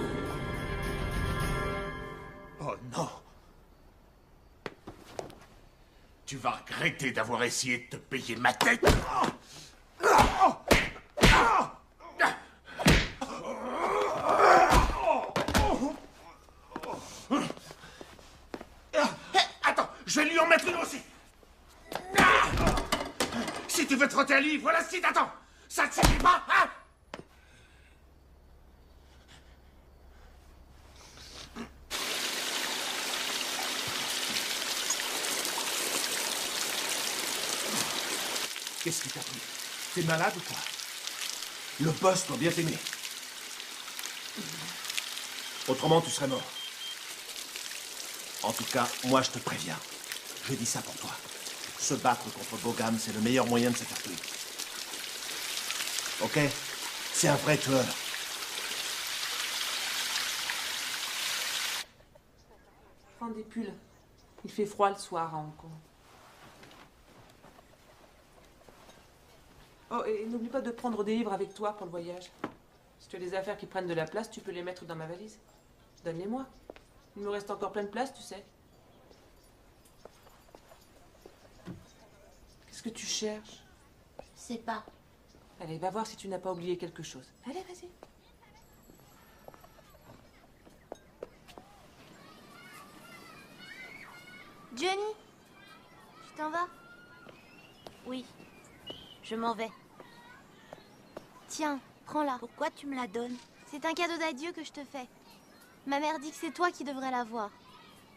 Oh non! Tu vas regretter d'avoir essayé de te payer ma tête! Attends, je vais lui en mettre une aussi! Si tu veux te frotter à lui, voilà ce qui t'attend! Ça te suffit pas, hein? Qu'est-ce qui t'a pris? T'es malade ou quoi? Le boss doit bien t'aimer. Autrement, tu serais mort. En tout cas, moi, je te préviens. Je dis ça pour toi. Se battre contre Bogam, c'est le meilleur moyen de se faire tuer. Ok? C'est un vrai tueur. Prends des pulls. Il fait froid le soir à Hong Kong. Oh, et n'oublie pas de prendre des livres avec toi pour le voyage. Si tu as des affaires qui prennent de la place, tu peux les mettre dans ma valise. Donne-les-moi. Il me reste encore plein de place, tu sais. Qu'est-ce que tu cherches? Je sais pas. Allez, va voir si tu n'as pas oublié quelque chose. Allez, vas-y. Johnny, tu t'en vas? Oui, je m'en vais. Tiens, prends-la. Pourquoi tu me la donnes? C'est un cadeau d'adieu que je te fais. Ma mère dit que c'est toi qui devrais l'avoir.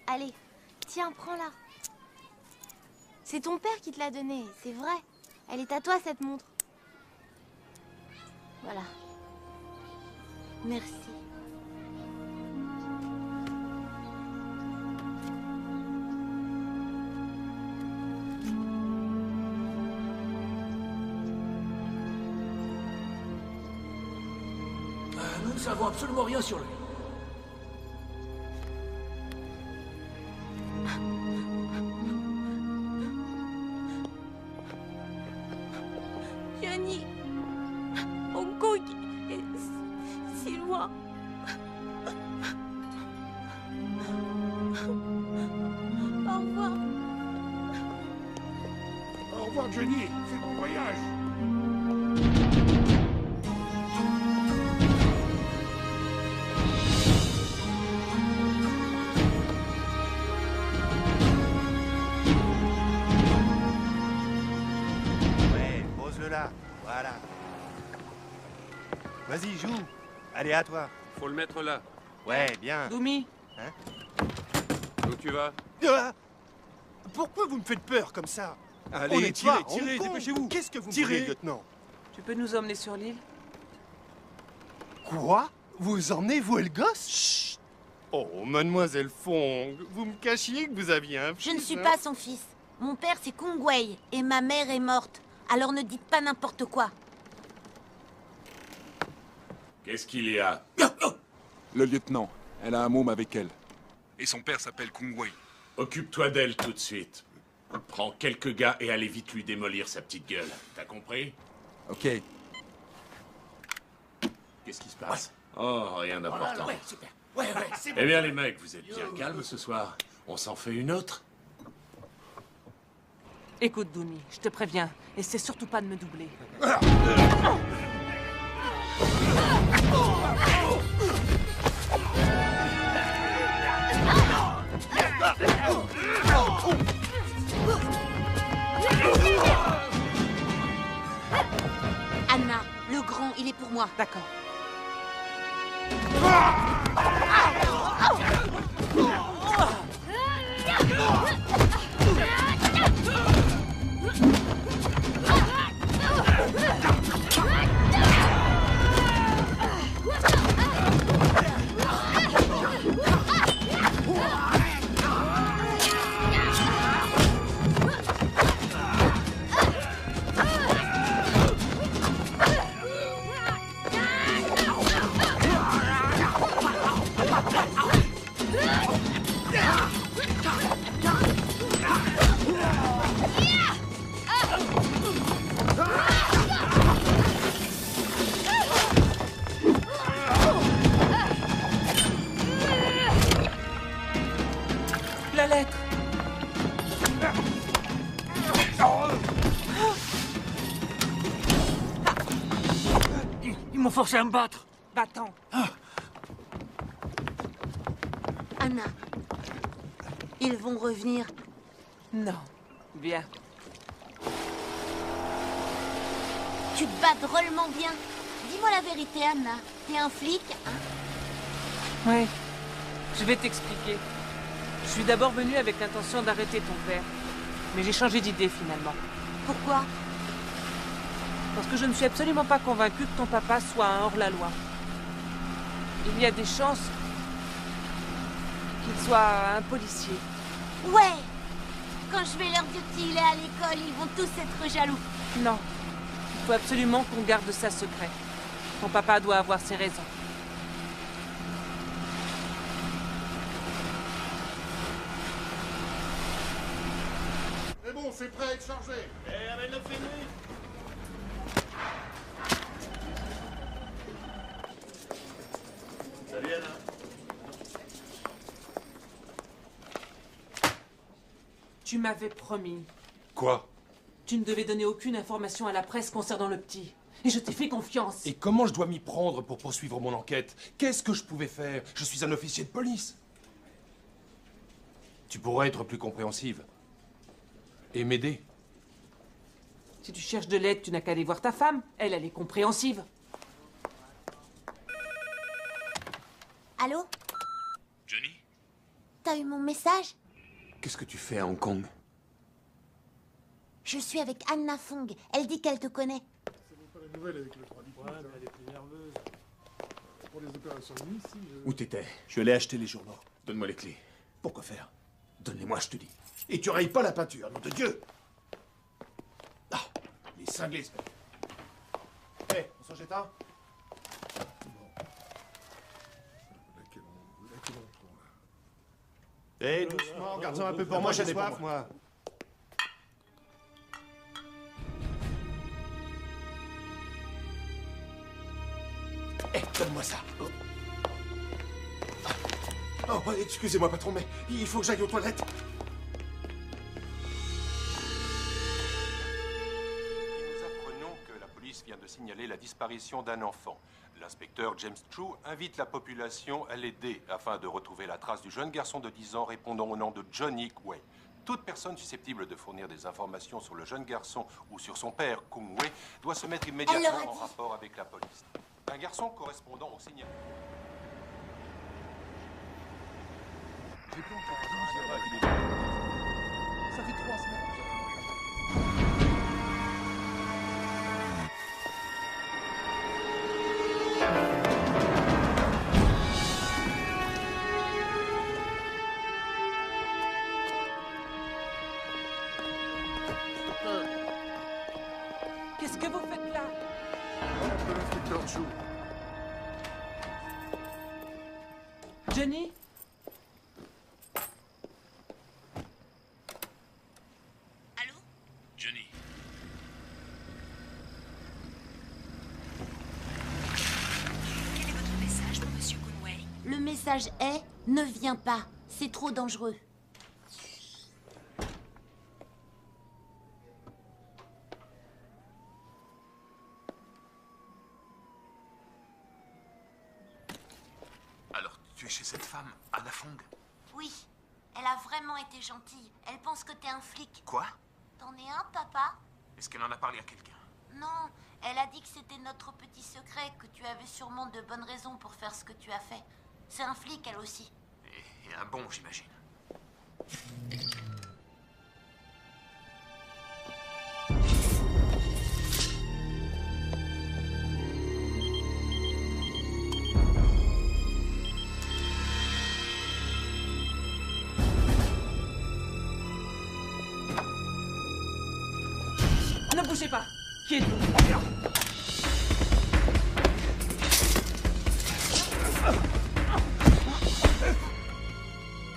Allez, tiens, prends-la. C'est ton père qui te l'a donnée, c'est vrai. Elle est à toi, cette montre. Voilà. Merci. Nous ne savons absolument rien sur lui. Johnny, Hong Kong est si loin. Au revoir. Au revoir, Johnny. C'est bon voyage. Là, voilà. Vas-y, joue. Allez, à toi. Faut le mettre là. Ouais, bien. Doumi. Hein? Où tu vas? Ah, pourquoi vous me faites peur comme ça? Allez, tirez, dépêchez-vous. Qu'est-ce que vous Tirez. voulez, lieutenant? Tu peux nous emmener sur l'île? Quoi? Vous emmenez, vous et le gosse? Chut. Oh, mademoiselle Fong, vous me cachiez que vous aviez un fils. Je ne suis pas son fils. Mon père, c'est Kung Wei, et ma mère est morte. Alors ne dites pas n'importe quoi. Qu'est-ce qu'il y a? Le lieutenant, elle a un môme avec elle. Et son père s'appelle Kung Wei. Occupe-toi d'elle tout de suite. Prends quelques gars et allez vite lui démolir sa petite gueule. T'as compris? Ok. Qu'est-ce qui se passe? Oh, rien d'important. Ouais, super. Ouais, c'est bon. Eh bien, les mecs, vous êtes bien calmes ce soir. On s'en fait une autre? Écoute, Doumi, je te préviens, essaie surtout pas de me doubler. Anna, le grand, il est pour moi. D'accord. La lettre. Ils m'ont forcé à me battre. Va-t'en. Anna, ils vont revenir. Non. Bien. Tu te bats drôlement bien. Dis-moi la vérité, Anna. T'es un flic, hein? Oui. Je vais t'expliquer. Je suis d'abord venue avec l'intention d'arrêter ton père. Mais j'ai changé d'idée finalement. Pourquoi? Parce que je ne suis absolument pas convaincue que ton papa soit un hors-la-loi. Il y a des chances qu'il soit un policier. Ouais! Quand je vais leur dire qu'il est à l'école, ils vont tous être jaloux. Non. Il faut absolument qu'on garde ça secret. Ton papa doit avoir ses raisons. C'est bon, c'est prêt à être chargé. Eh, amène le fini. Salut Anna. Tu m'avais promis. Quoi? Tu ne devais donner aucune information à la presse concernant le petit. Et je t'ai fait confiance. Et comment je dois m'y prendre pour poursuivre mon enquête? Qu'est-ce que je pouvais faire? Je suis un officier de police. Tu pourrais être plus compréhensive. Et m'aider. Si tu cherches de l'aide, tu n'as qu'à aller voir ta femme. Elle est compréhensive. Allô? Johnny? T'as eu mon message? Qu'est-ce que tu fais à Hong Kong? Je suis avec Anna Fong. Elle dit qu'elle te connaît. Ça vaut pas la nouvelle avec le 3 litres. Ouais, mais elle est plus nerveuse. Pour les opérations de nuit, si... Où t'étais? Je suis allé acheter les journaux. Donne-moi les clés. Pourquoi faire? Donne-les-moi, je te dis. Et tu rayes pas la peinture, nom de Dieu! Ah, les cinglés. Hé, on s'en jette un? Hé, doucement, garde-en un peu pour moi, j'ai soif, moi. Hé, donne-moi ça. Oh, excusez-moi, patron, mais il faut que j'aille aux toilettes. Nous apprenons que la police vient de signaler la disparition d'un enfant. L'inspecteur James True invite la population à l'aider afin de retrouver la trace du jeune garçon de 10 ans répondant au nom de Johnny Wei. Toute personne susceptible de fournir des informations sur le jeune garçon ou sur son père, Kung Wei, doit se mettre immédiatement en rapport avec la police. Un garçon correspondant au signal. Ça fait 3 semaines. Qu'est-ce que vous faites là? L'inspecteur Chou. Johnny? Johnny. Quel est votre message pour Monsieur Conway? Le message est « Ne viens pas, c'est trop dangereux ». Alors, tu es chez cette femme, Anna Fong? Oui, elle a vraiment été gentille. Elle pense que t'es un flic. Quoi? T'en es un, papa? Est-ce qu'elle en a parlé à quelqu'un? Non, elle a dit que c'était notre petit secret, que tu avais sûrement de bonnes raisons pour faire ce que tu as fait. C'est un flic, elle aussi. Et un bon, j'imagine. Ne bougez pas. Qui êtes-vous?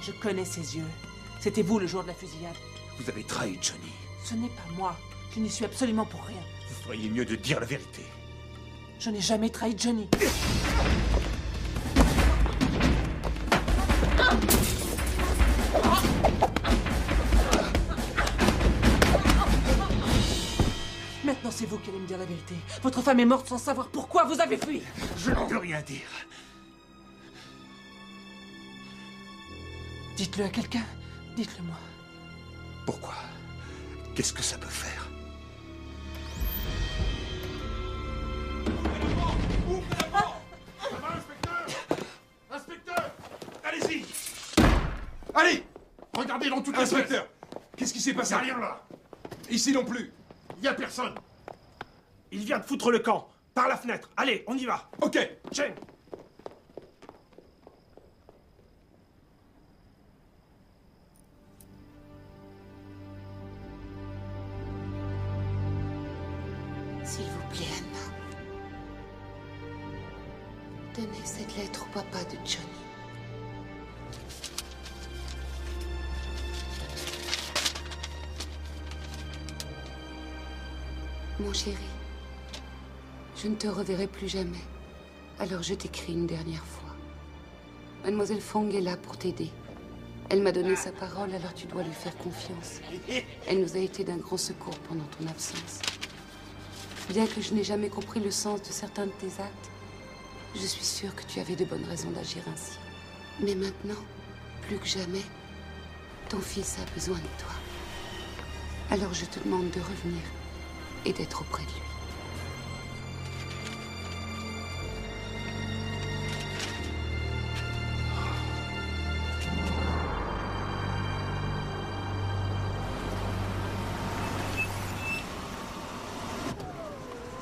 Je connais ses yeux. C'était vous le jour de la fusillade. Vous avez trahi Johnny. Ce n'est pas moi. Je n'y suis absolument pour rien. Vous feriez mieux de dire la vérité. Je n'ai jamais trahi Johnny. Maintenant, c'est vous qui allez me dire la vérité. Votre femme est morte sans savoir pourquoi vous avez fui. Je ne veux rien dire. Dites-le à quelqu'un. Dites-le moi. Pourquoi? Qu'est-ce que ça peut faire? Inspecteur! Allez-y! Allez! Regardez dans toute la pièce. Inspecteur! Qu'est-ce qui s'est passé? Il n'y a rien là. Ici non plus. Il n'y a personne. Il vient de foutre le camp. Par la fenêtre. Allez, on y va. Ok. Chen. S'il vous plaît, Anna. Donnez cette lettre au papa de Johnny. Mon chéri, je ne te reverrai plus jamais. Alors je t'écris une dernière fois. Mademoiselle Fong est là pour t'aider. Elle m'a donné sa parole, alors tu dois lui faire confiance. Elle nous a été d'un grand secours pendant ton absence. Bien que je n'ai jamais compris le sens de certains de tes actes, je suis sûre que tu avais de bonnes raisons d'agir ainsi. Mais maintenant, plus que jamais, ton fils a besoin de toi. Alors je te demande de revenir et d'être auprès de lui.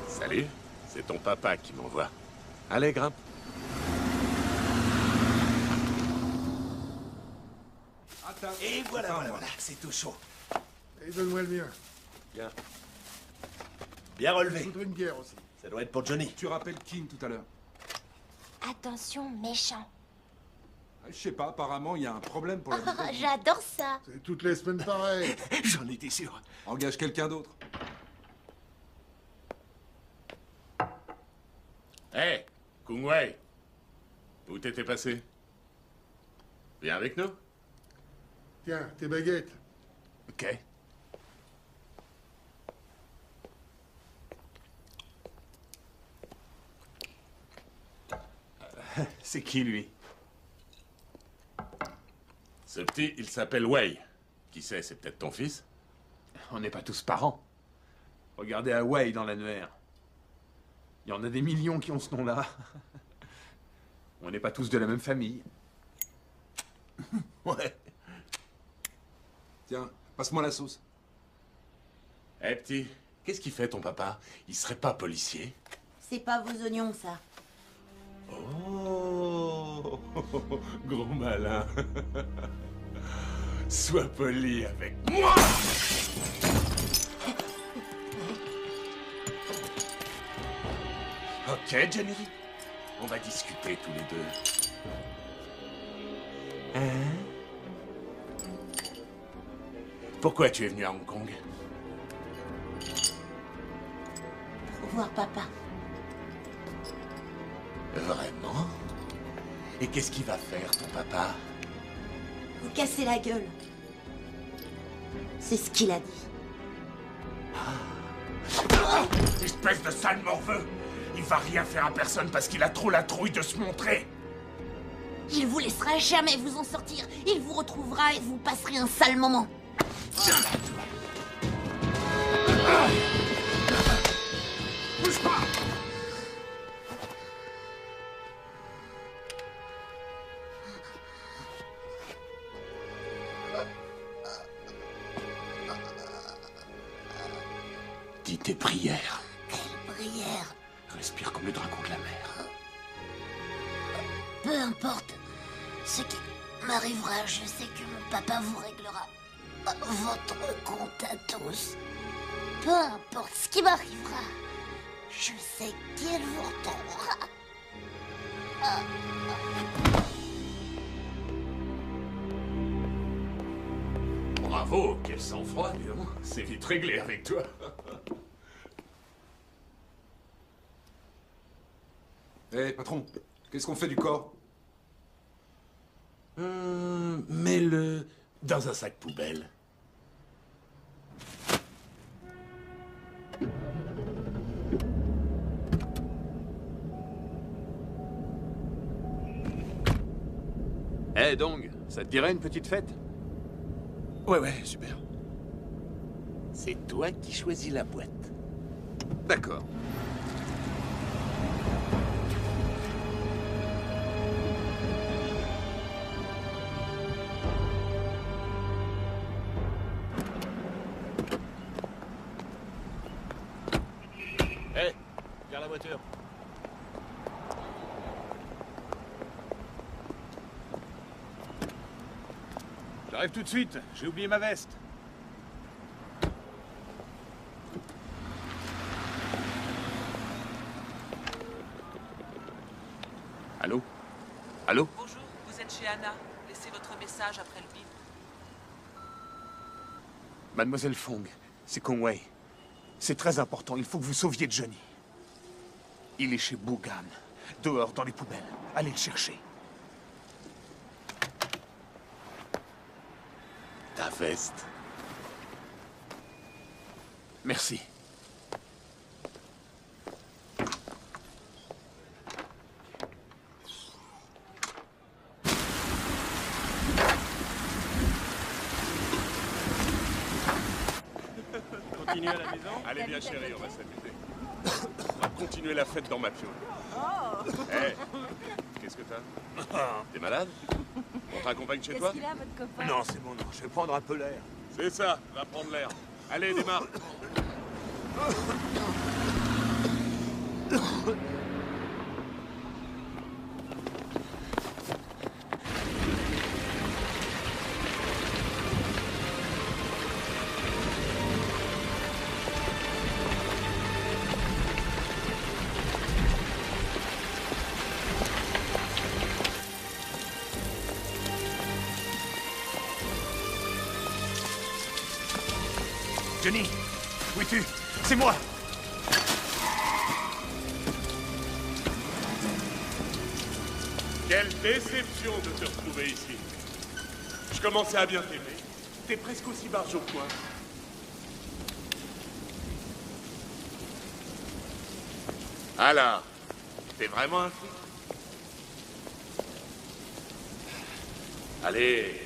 Salut, c'est ton papa qui m'envoie. Allez, grimpe. Et voilà, c'est tout chaud. Et donne-moi le mien. Bien. Bien relevé. Je voudrais une bière aussi. Ça doit être pour Johnny. Tu rappelles King tout à l'heure. Attention, méchant. Je sais pas, apparemment, il y a un problème pour la Oh, j'adore ça. C'est toutes les semaines pareil. J'en étais sûr. Engage quelqu'un d'autre. Hé, Kung Wei. Où t'étais passé? Viens avec nous. Tiens, tes baguettes. Ok. C'est qui, lui? Ce petit, il s'appelle Wei. Qui sait, c'est peut-être ton fils? On n'est pas tous parents. Regardez Hawaï dans l'annuaire. Il y en a des millions qui ont ce nom-là. On n'est pas tous de la même famille. Ouais. Tiens, passe-moi la sauce. Hé, petit, qu'est-ce qu'il fait, ton papa? Il serait pas policier? C'est pas vos oignons, ça. Oh, gros malin. Sois poli avec moi. Ok, Johnny. On va discuter tous les deux. Hein? Pourquoi tu es venu à Hong Kong? Pour voir papa. Vraiment? Et qu'est-ce qu'il va faire, ton papa? Vous cassez la gueule. C'est ce qu'il a dit. Espèce de sale morveux! Il va rien faire à personne parce qu'il a trop la trouille de se montrer! Il vous laissera jamais vous en sortir. Il vous retrouvera et vous passerez un sale moment. Bouge pas! Dis tes prières. Quelle prière. Respire comme le dragon de la mer. Peu importe ce qui m'arrivera, je sais que mon papa vous réglera votre compte à tous. Peu importe ce qui m'arrivera, je sais qu'il vous retrouvera. Bravo, quel sang-froid, dis donc. C'est vite réglé avec toi. Hé, patron, qu'est-ce qu'on fait du corps? Mets-le dans un sac poubelle. Eh Dong, ça te dirait une petite fête? Ouais, super. C'est toi qui choisis la boîte. D'accord. Hé, gare la voiture. J'arrive tout de suite, j'ai oublié ma veste. Allô? Allô? Bonjour, vous êtes chez Anna. Laissez votre message après le bip. Mademoiselle Fong, c'est Kung Wei. C'est très important, il faut que vous sauviez Johnny. Il est chez Bogam, dehors dans les poubelles. Allez le chercher. ta veste. Merci. Continue à la maison? Allez bien chérie, on va s'amuser. On va continuer la fête dans ma piole. Hé, qu'est-ce que t'as? T'es malade? On t'accompagne chez toi? Qu'est-ce qu'il a, votre copain? Non, c'est bon, non. Je vais prendre un peu l'air. C'est ça, va prendre l'air. Allez, démarre. Johnny, où es-tu? C'est moi. Quelle déception de te retrouver ici. Je commençais à bien t'aimer. T'es presque aussi barge au point. Alors, t'es vraiment un flic? Allez,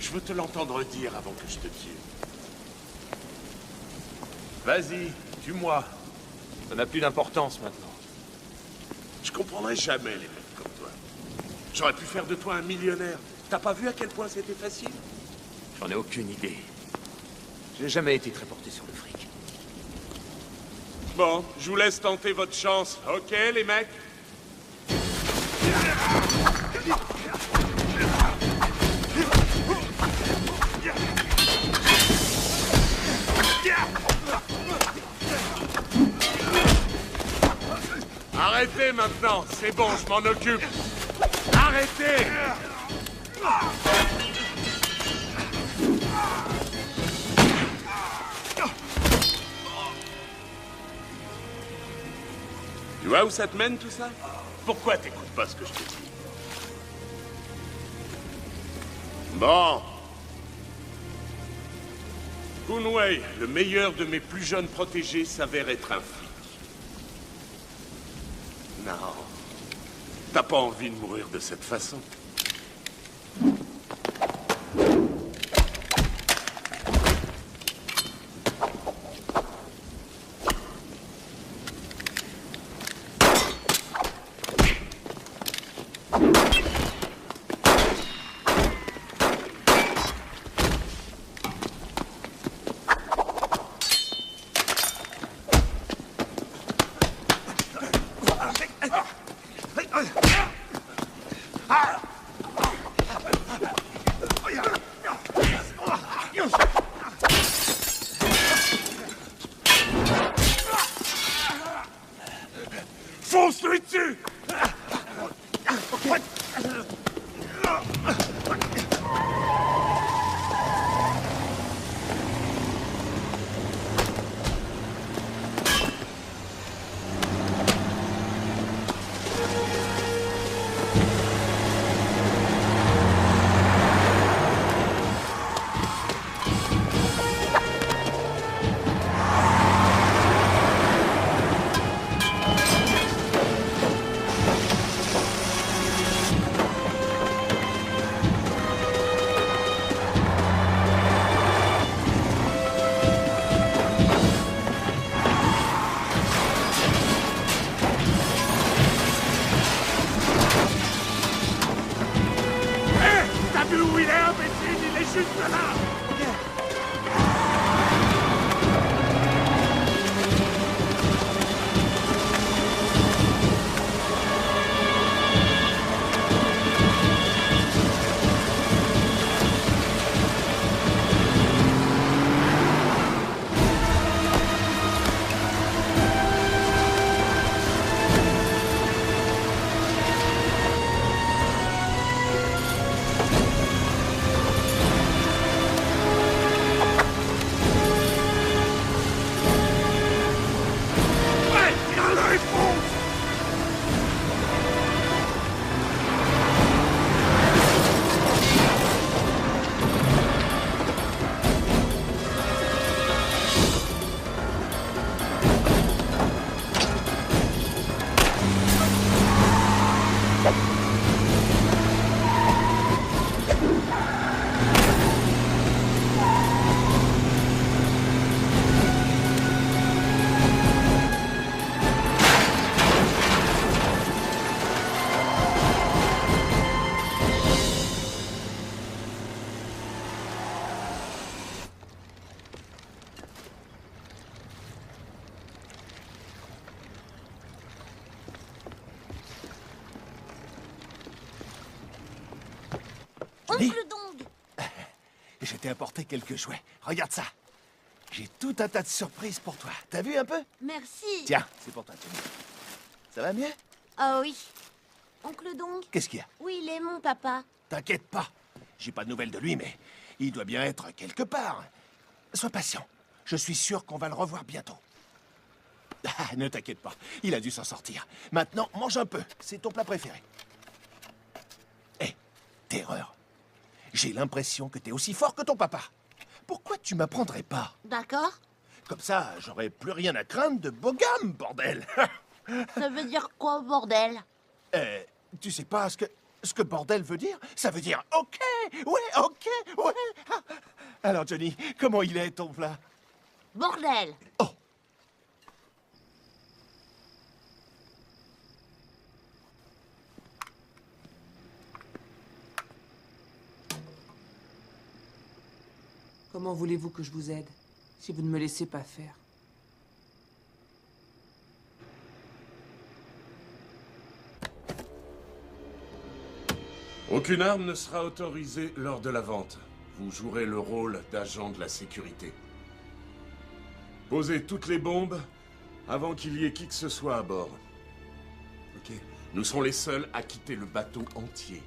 je veux te l'entendre dire avant que je te tue. Vas-y, tue-moi. Ça n'a plus d'importance maintenant. Je comprendrai jamais les mecs comme toi. J'aurais pu faire de toi un millionnaire. T'as pas vu à quel point c'était facile? J'en ai aucune idée. J'ai jamais été très porté sur le fric. Bon, je vous laisse tenter votre chance. Ok, les mecs? Arrêtez maintenant, c'est bon, je m'en occupe. Arrêtez! Tu vois où ça te mène tout ça? Pourquoi t'écoutes pas ce que je te dis? Bon. Kunwei, le meilleur de mes plus jeunes protégés, s'avère être un flic. Non. T'as pas envie de mourir de cette façon. Fonce-lui dessus! je t'ai apporté quelques jouets. Regarde ça. J'ai tout un tas de surprises pour toi. T'as vu un peu? Merci. Tiens, c'est pour toi, Johnny. Ça va mieux? Ah oui. Oncle Dong? Qu'est-ce qu'il y a? Où il est, mon papa? T'inquiète pas. J'ai pas de nouvelles de lui, mais il doit bien être quelque part. Sois patient. Je suis sûr qu'on va le revoir bientôt. Ah, ne t'inquiète pas. Il a dû s'en sortir. Maintenant, mange un peu. C'est ton plat préféré. Hé, terreur. J'ai l'impression que t'es aussi fort que ton papa. Pourquoi tu m'apprendrais pas? D'accord. Comme ça, j'aurais plus rien à craindre de Bogam, bordel. Ça veut dire quoi, bordel? Tu sais pas ce que bordel veut dire? Ça veut dire OK, ouais, OK, ouais. Alors, Johnny, comment il est, ton plat? Bordel. Oh. Comment voulez-vous que je vous aide si vous ne me laissez pas faire? Aucune arme ne sera autorisée lors de la vente. Vous jouerez le rôle d'agent de la sécurité. Posez toutes les bombes avant qu'il y ait qui que ce soit à bord. Ok. Nous serons les seuls à quitter le bateau entier.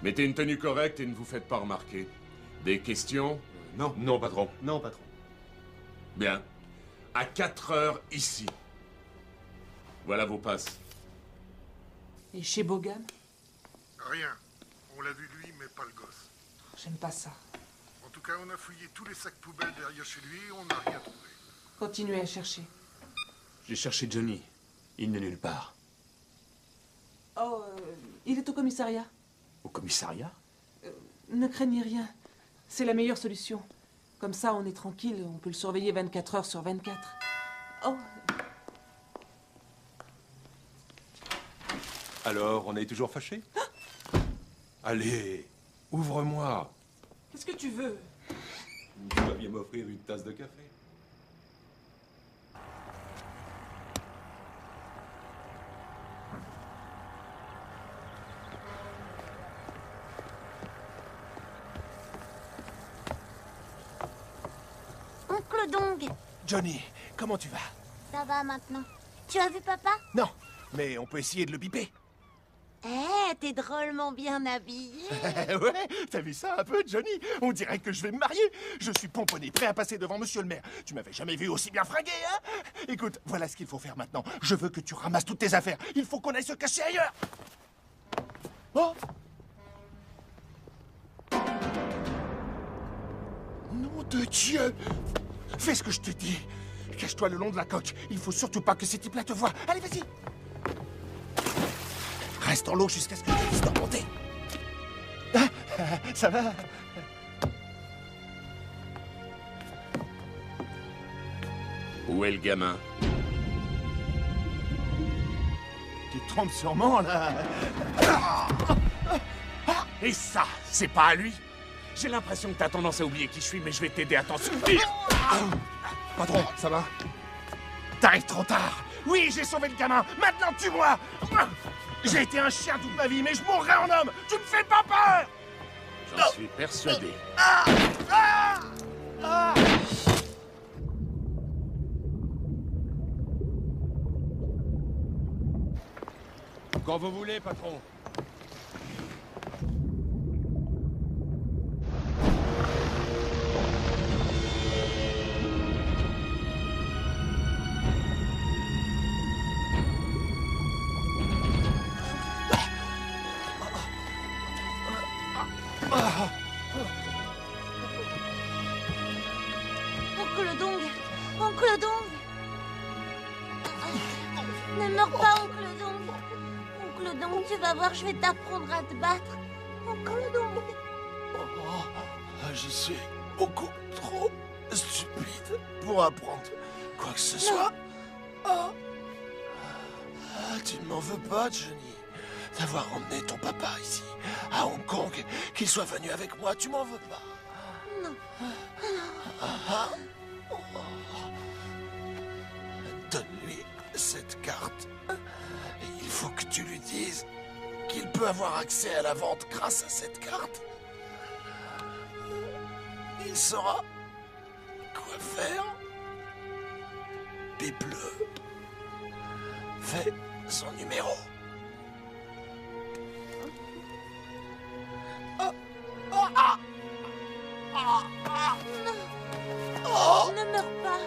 Mettez une tenue correcte et ne vous faites pas remarquer. Des questions? Non. Non, patron. Non, patron. Bien. À 4 heures ici. Voilà vos passes. Et chez Bogam? Rien. On l'a vu lui, mais pas le gosse. J'aime pas ça. En tout cas, on a fouillé tous les sacs poubelles derrière chez lui et on n'a rien trouvé. Continuez à chercher. J'ai cherché Johnny. Il n'est nulle part. Oh, il est au commissariat. Au commissariat? Ne craignez rien. C'est la meilleure solution. Comme ça, on est tranquille. On peut le surveiller 24 heures sur 24. Oh. Alors, on est toujours fâchés? Allez, ouvre-moi. Qu'est-ce que tu veux? Tu vas bien m'offrir une tasse de café. Oncle Dong. Johnny, comment tu vas? Ça va maintenant. Tu as vu papa? Non, mais on peut essayer de le biper. T'es drôlement bien habillé. Ouais, t'as vu ça un peu, Johnny? On dirait que je vais me marier. Je suis pomponné, prêt à passer devant monsieur le maire. Tu m'avais jamais vu aussi bien fringué, hein? Écoute, voilà ce qu'il faut faire maintenant. Je veux que tu ramasses toutes tes affaires. Il faut qu'on aille se cacher ailleurs. Oh! Nom de Dieu! Fais ce que je te dis. Cache-toi le long de la coque. Il faut surtout pas que ces types-là te voient. Allez, vas-y! Reste en l'eau jusqu'à ce que je te dise de remonter. Ça va? Où est le gamin? Tu te trompes sûrement, là. Et ça, c'est pas à lui? J'ai l'impression que t'as tendance à oublier qui je suis, mais je vais t'aider à t'en souvenir. Patron, ça va? T'arrives trop tard. Oui, j'ai sauvé le gamin. Maintenant, tue-moi. J'ai été un chien toute ma vie, mais je mourrai en homme. Tu me fais pas peur. J'en suis persuadé. Quand vous voulez, patron. Oncle Dong. Oncle Dong. Ne meurs pas, Oncle Dong. Oncle Dong, tu vas voir, je vais t'apprendre à te battre. Oncle Dong. Je suis beaucoup trop stupide pour apprendre quoi que ce soit. Tu ne m'en veux pas, Johnny, d'avoir emmené ton papa ici, à Hong Kong, qu'il soit venu avec moi. Tu m'en veux pas? Non. Donne-lui cette carte. Et il faut que tu lui dises qu'il peut avoir accès à la vente grâce à cette carte. il saura quoi faire. Bibleux fait son numéro. Ne meurs pas.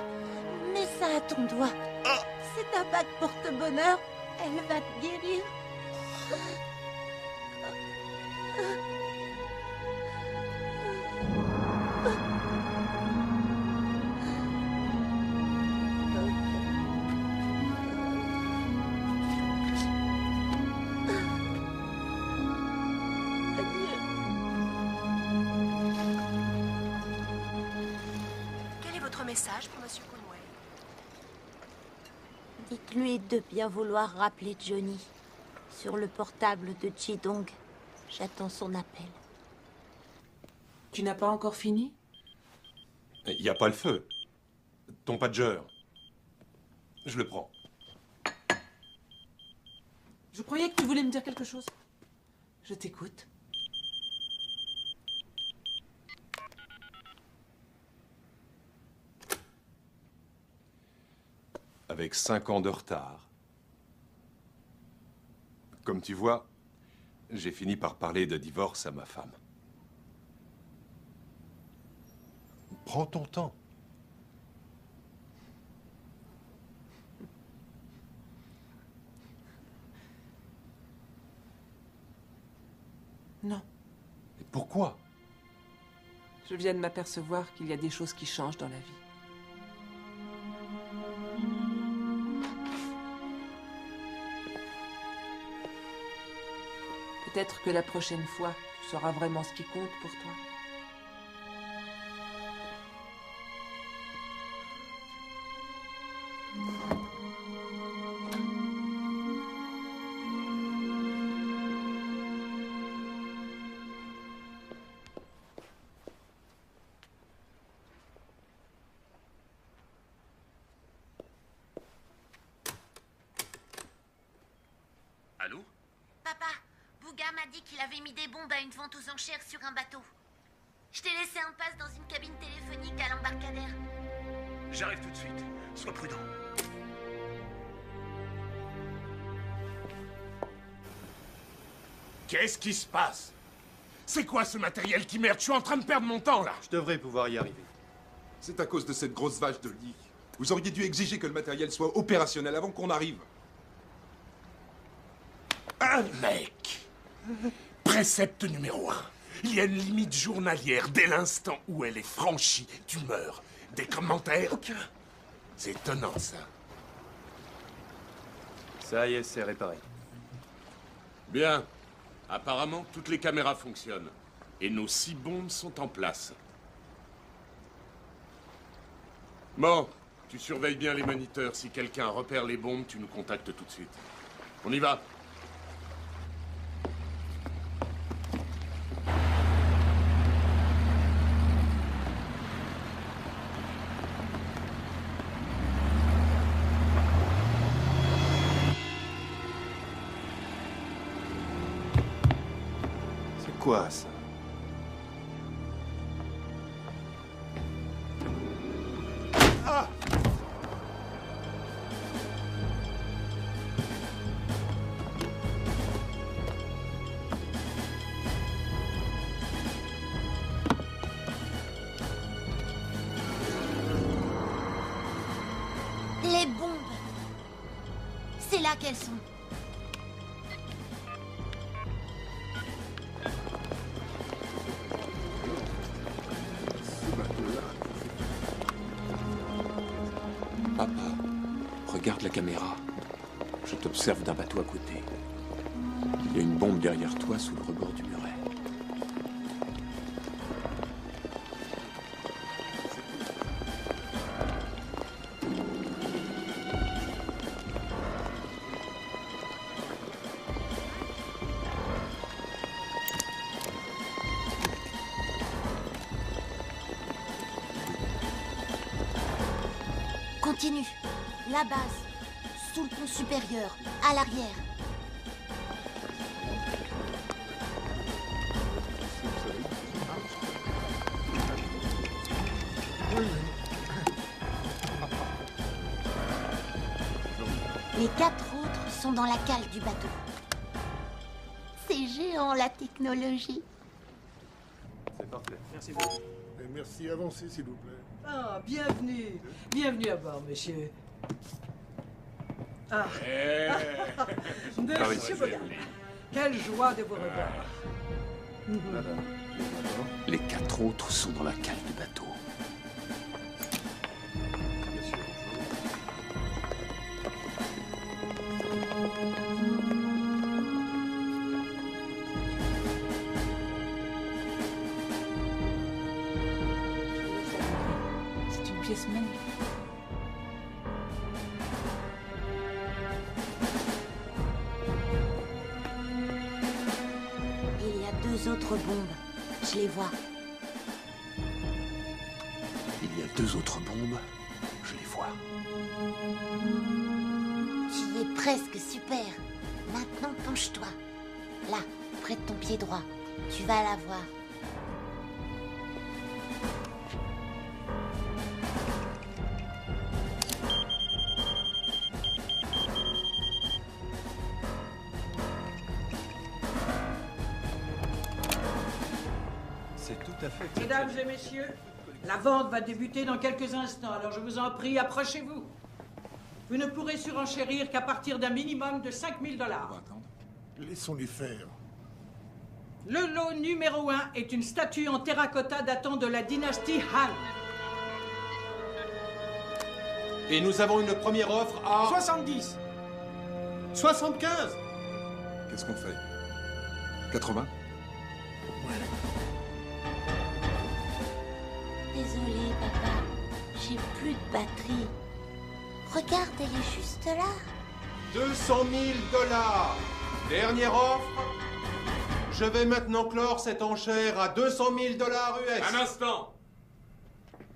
Mets ça à ton doigt. C'est ta bague porte-bonheur. Elle va te guérir. Quel est votre message pour Monsieur Conway? Dites-lui de bien vouloir rappeler Johnny. Sur le portable de Jidong. J'attends son appel. Tu n'as pas encore fini? Il n'y a pas le feu. Ton pager. Je le prends. Je croyais que tu voulais me dire quelque chose. Je t'écoute. Avec 5 ans de retard. Comme tu vois, j'ai fini par parler de divorce à ma femme. Prends ton temps. Non. Et pourquoi? Je viens de m'apercevoir qu'il y a des choses qui changent dans la vie. Peut-être que la prochaine fois, tu sauras vraiment ce qui compte pour toi. Allô? Papa, Bouga m'a dit qu'il avait mis des bombes à une vente aux enchères sur un bateau. Je t'ai laissé un passe dans une cabine téléphonique à l'embarcadère. J'arrive tout de suite. Sois prudent. Qu'est-ce qui se passe? C'est quoi ce matériel qui merde? Je suis en train de perdre mon temps, là. Je devrais pouvoir y arriver. C'est à cause de cette grosse vache de lit. Vous auriez dû exiger que le matériel soit opérationnel avant qu'on arrive. Un mec. Précepte numéro 1. Il y a une limite journalière. Dès l'instant où elle est franchie, tu meurs. Des commentaires? Aucun. C'est étonnant, ça. Ça y est, c'est réparé. Bien. Apparemment, toutes les caméras fonctionnent. Et nos 6 bombes sont en place. Bon, tu surveilles bien les moniteurs. Si quelqu'un repère les bombes, tu nous contactes tout de suite. On y va. C'est quoi, ça? Ah! Les bombes. C'est là qu'elles sont. Papa, regarde la caméra. Je t'observe d'un bateau à côté. Il y a une bombe derrière toi sous le rebord du muret. Continue. La base. Sous le pont supérieur. À l'arrière. 4 autres sont dans la cale du bateau. C'est géant, la technologie. C'est parfait. Merci beaucoup. Et merci, avancez, s'il vous plaît. Ah, bienvenue. Bienvenue à bord, monsieur. Ah. Monsieur Bogam. Quelle joie de vous revoir. Les 4 autres sont dans la cale du bateau. C'est une pièce magnifique. Il y a 2 autres bombes. Je les vois. Il y a 2 autres bombes. Je les vois. Tu es presque super. Maintenant, penche-toi. Là, près de ton pied droit. Tu vas la voir. C'est tout à fait... Mesdames et messieurs, la vente va débuter dans quelques instants, alors je vous en prie, approchez-vous. Vous ne pourrez surenchérir qu'à partir d'un minimum de 5 000 $. Laissons-les faire. Le lot numéro 1 est une statue en terracotta datant de la dynastie Han. Et nous avons une première offre à... 70. 75. Qu'est-ce qu'on fait 80? Désolée, papa. J'ai plus de batterie. Regarde, elle est juste là. 200 000 $. Dernière offre. Je vais maintenant clore cette enchère à 200 000 $ US. Un instant.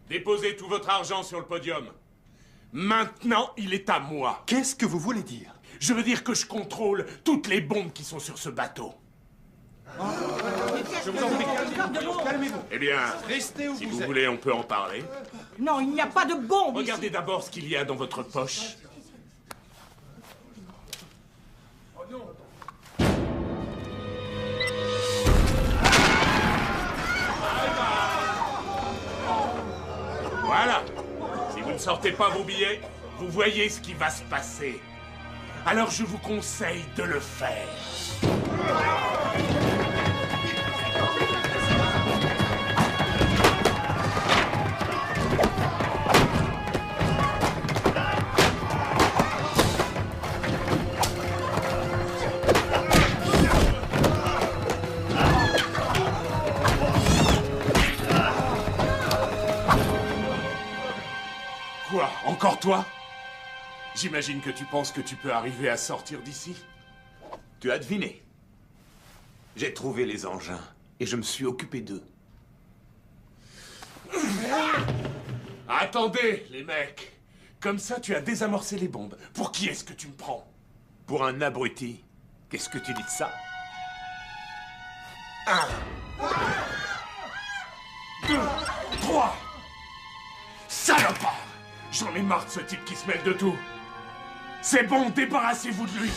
Déposez tout votre argent sur le podium. Maintenant, il est à moi. Qu'est-ce que vous voulez dire? Je veux dire que je contrôle toutes les bombes qui sont sur ce bateau. Je vous en prie, calmez-vous. Eh bien, Restez où si vous vous êtes. voulez, on peut en parler. Non, il n'y a pas de bombe ici. Regardez d'abord ce qu'il y a dans votre poche. Voilà. Si vous ne sortez pas vos billets, vous voyez ce qui va se passer. Alors je vous conseille de le faire. Quoi? Encore toi? J'imagine que tu penses que tu peux arriver à sortir d'ici? Tu as deviné. J'ai trouvé les engins et je me suis occupé d'eux. Attendez, les mecs. Comme ça, tu as désamorcé les bombes. Pour qui est-ce que tu me prends? Pour un abruti. Qu'est-ce que tu dis de ça? 1, 2, 3. Salopard! J'en ai marre de ce type qui se mêle de tout. C'est bon, débarrassez-vous de lui.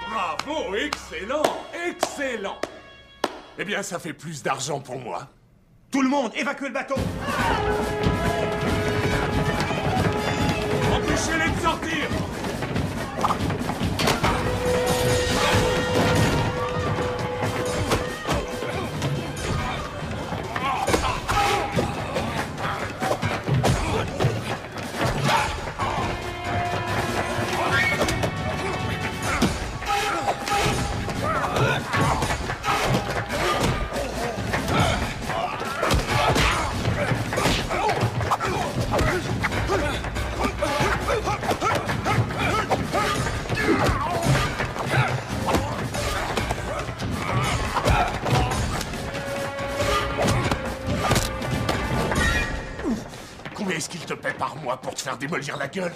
Bravo, excellent, excellent. Eh bien, ça fait plus d'argent pour moi. Tout le monde, évacuez le bateau! Empêchez-les de sortir! Combien est-ce qu'il te paie par mois pour te faire démolir la gueule?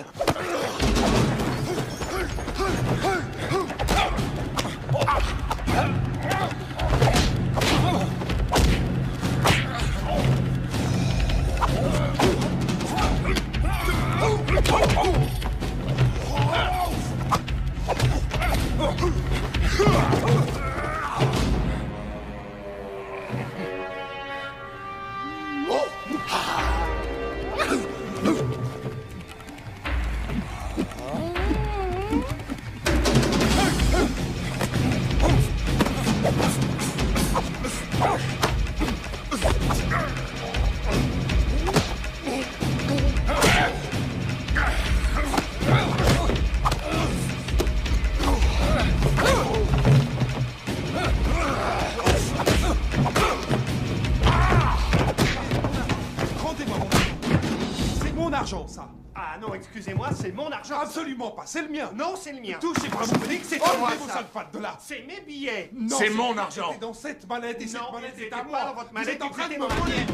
Ça. Ah non, excusez-moi, c'est mon argent. Absolument pas, c'est le mien. Non, c'est le mien. Touchez pas mon fric, c'est enlevez vos sales pattes de là. C'est mes billets. Non, c'est mon argent. C'était dans cette mallette et cette mallette est à pas moi. dans votre Vous mallette, êtes en train de c'était me dans la voler. mienne.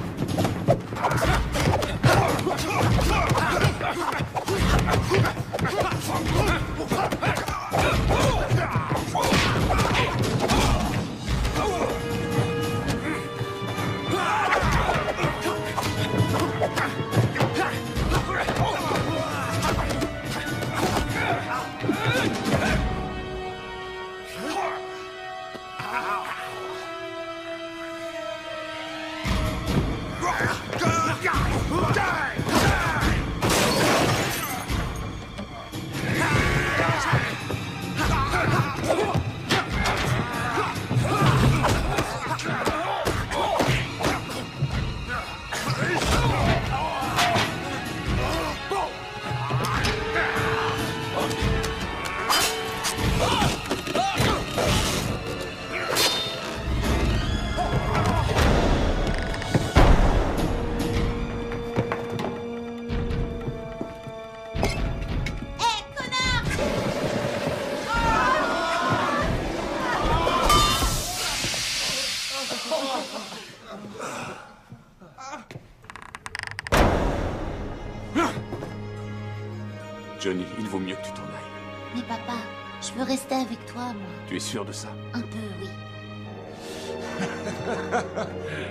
Johnny, il vaut mieux que tu t'en ailles. Mais papa, je veux rester avec toi, moi. Tu es sûr de ça? Un peu, oui.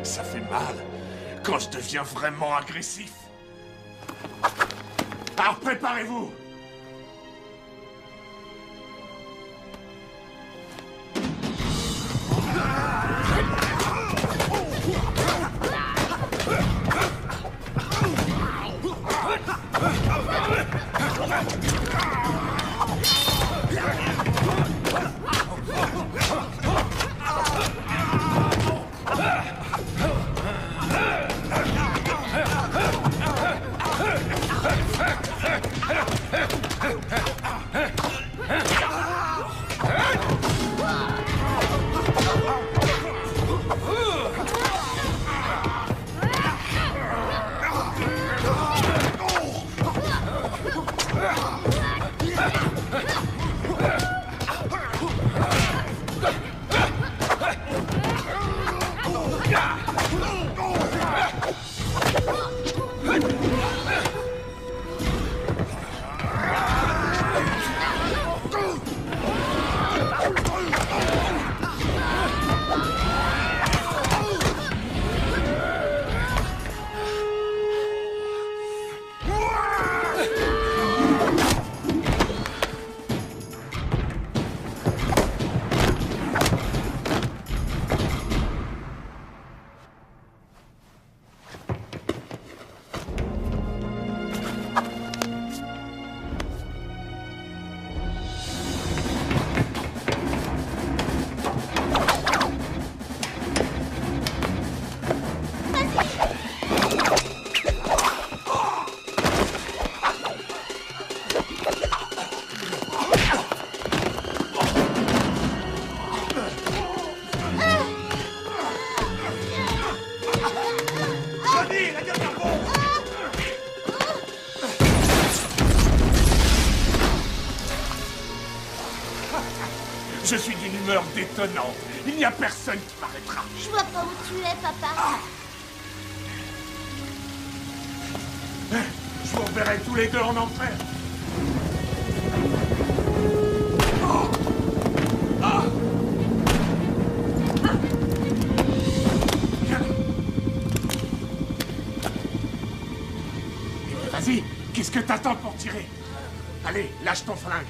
Ça fait mal quand je deviens vraiment agressif. Alors préparez-vous. Je suis d'une humeur détonnante. Il n'y a personne qui m'arrêtera. Je vois pas où tu es, papa. Je vous reverrai tous les deux en enfer. Vas-y, qu'est-ce que t'attends pour tirer? Allez, lâche ton flingue.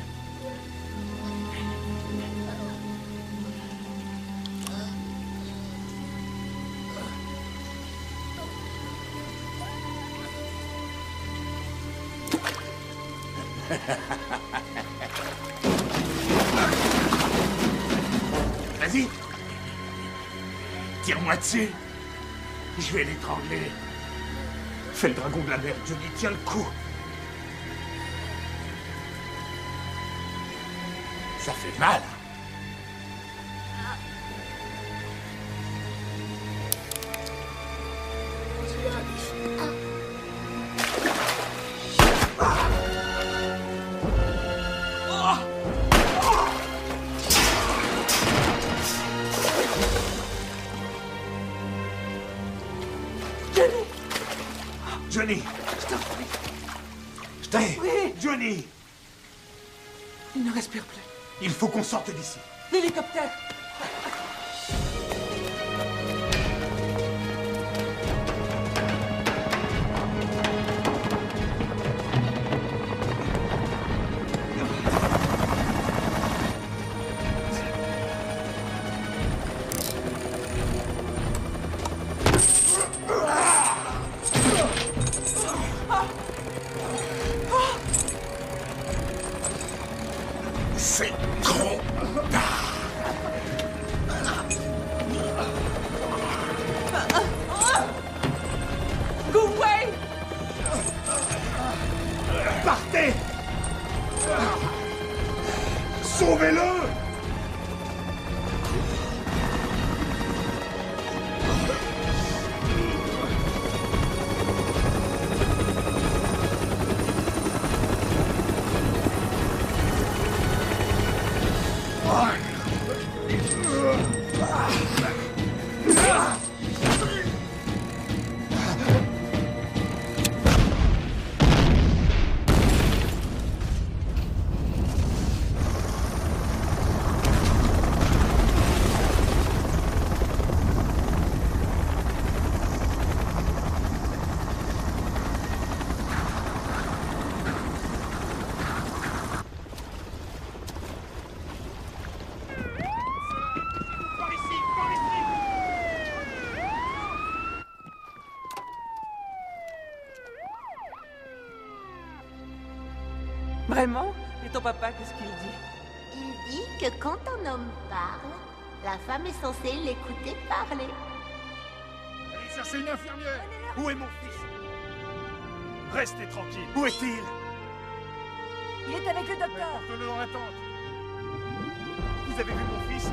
Vas-y. Tire-moi dessus. Je vais l'étrangler. Fais le dragon de la mer, Johnny, tiens le coup. Ça fait mal. Johnny, Je t'en prie. je t'en prie. Johnny, Il ne respire plus. il faut qu'on sorte d'ici. L'hélicoptère. C'est trop tard. Gouwei! Partez! Sauvez-le! Vraiment? Et ton papa, qu'est-ce qu'il dit? Il dit que quand un homme parle, la femme est censée l'écouter parler. Allez chercher une infirmière. Où est mon fils? Restez tranquille. Où est-il? Il est avec le docteur. Porte-le dans la tente. Vous avez vu mon fils?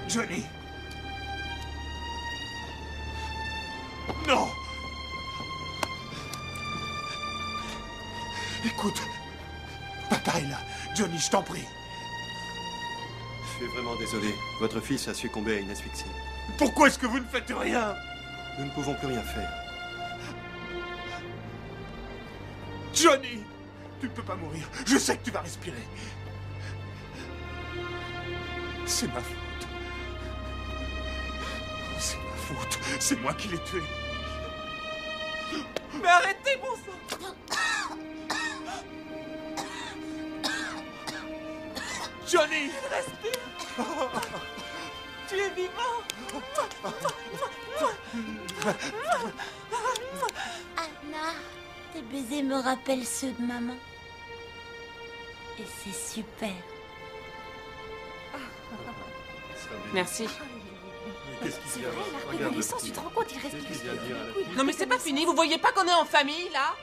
Johnny. Non. Écoute. Papa est là. Johnny, je t'en prie. Je suis vraiment désolé. Votre fils a succombé à une asphyxie. Pourquoi est-ce que vous ne faites rien? Nous ne pouvons plus rien faire. Johnny! Tu ne peux pas mourir. Je sais que tu vas respirer. C'est ma faute. C'est ma faute. C'est moi qui l'ai tué. Mais arrêtez, bon sang! Johnny! Il respire! Tu es vivant! Anna, tes baisers me rappellent ceux de maman. Et c'est super. Merci. Qu'est-ce qu'il y a? La reconnaissance, tu te rends compte, il reste plus. Non mais c'est pas fini, vous voyez pas qu'on est en famille, là?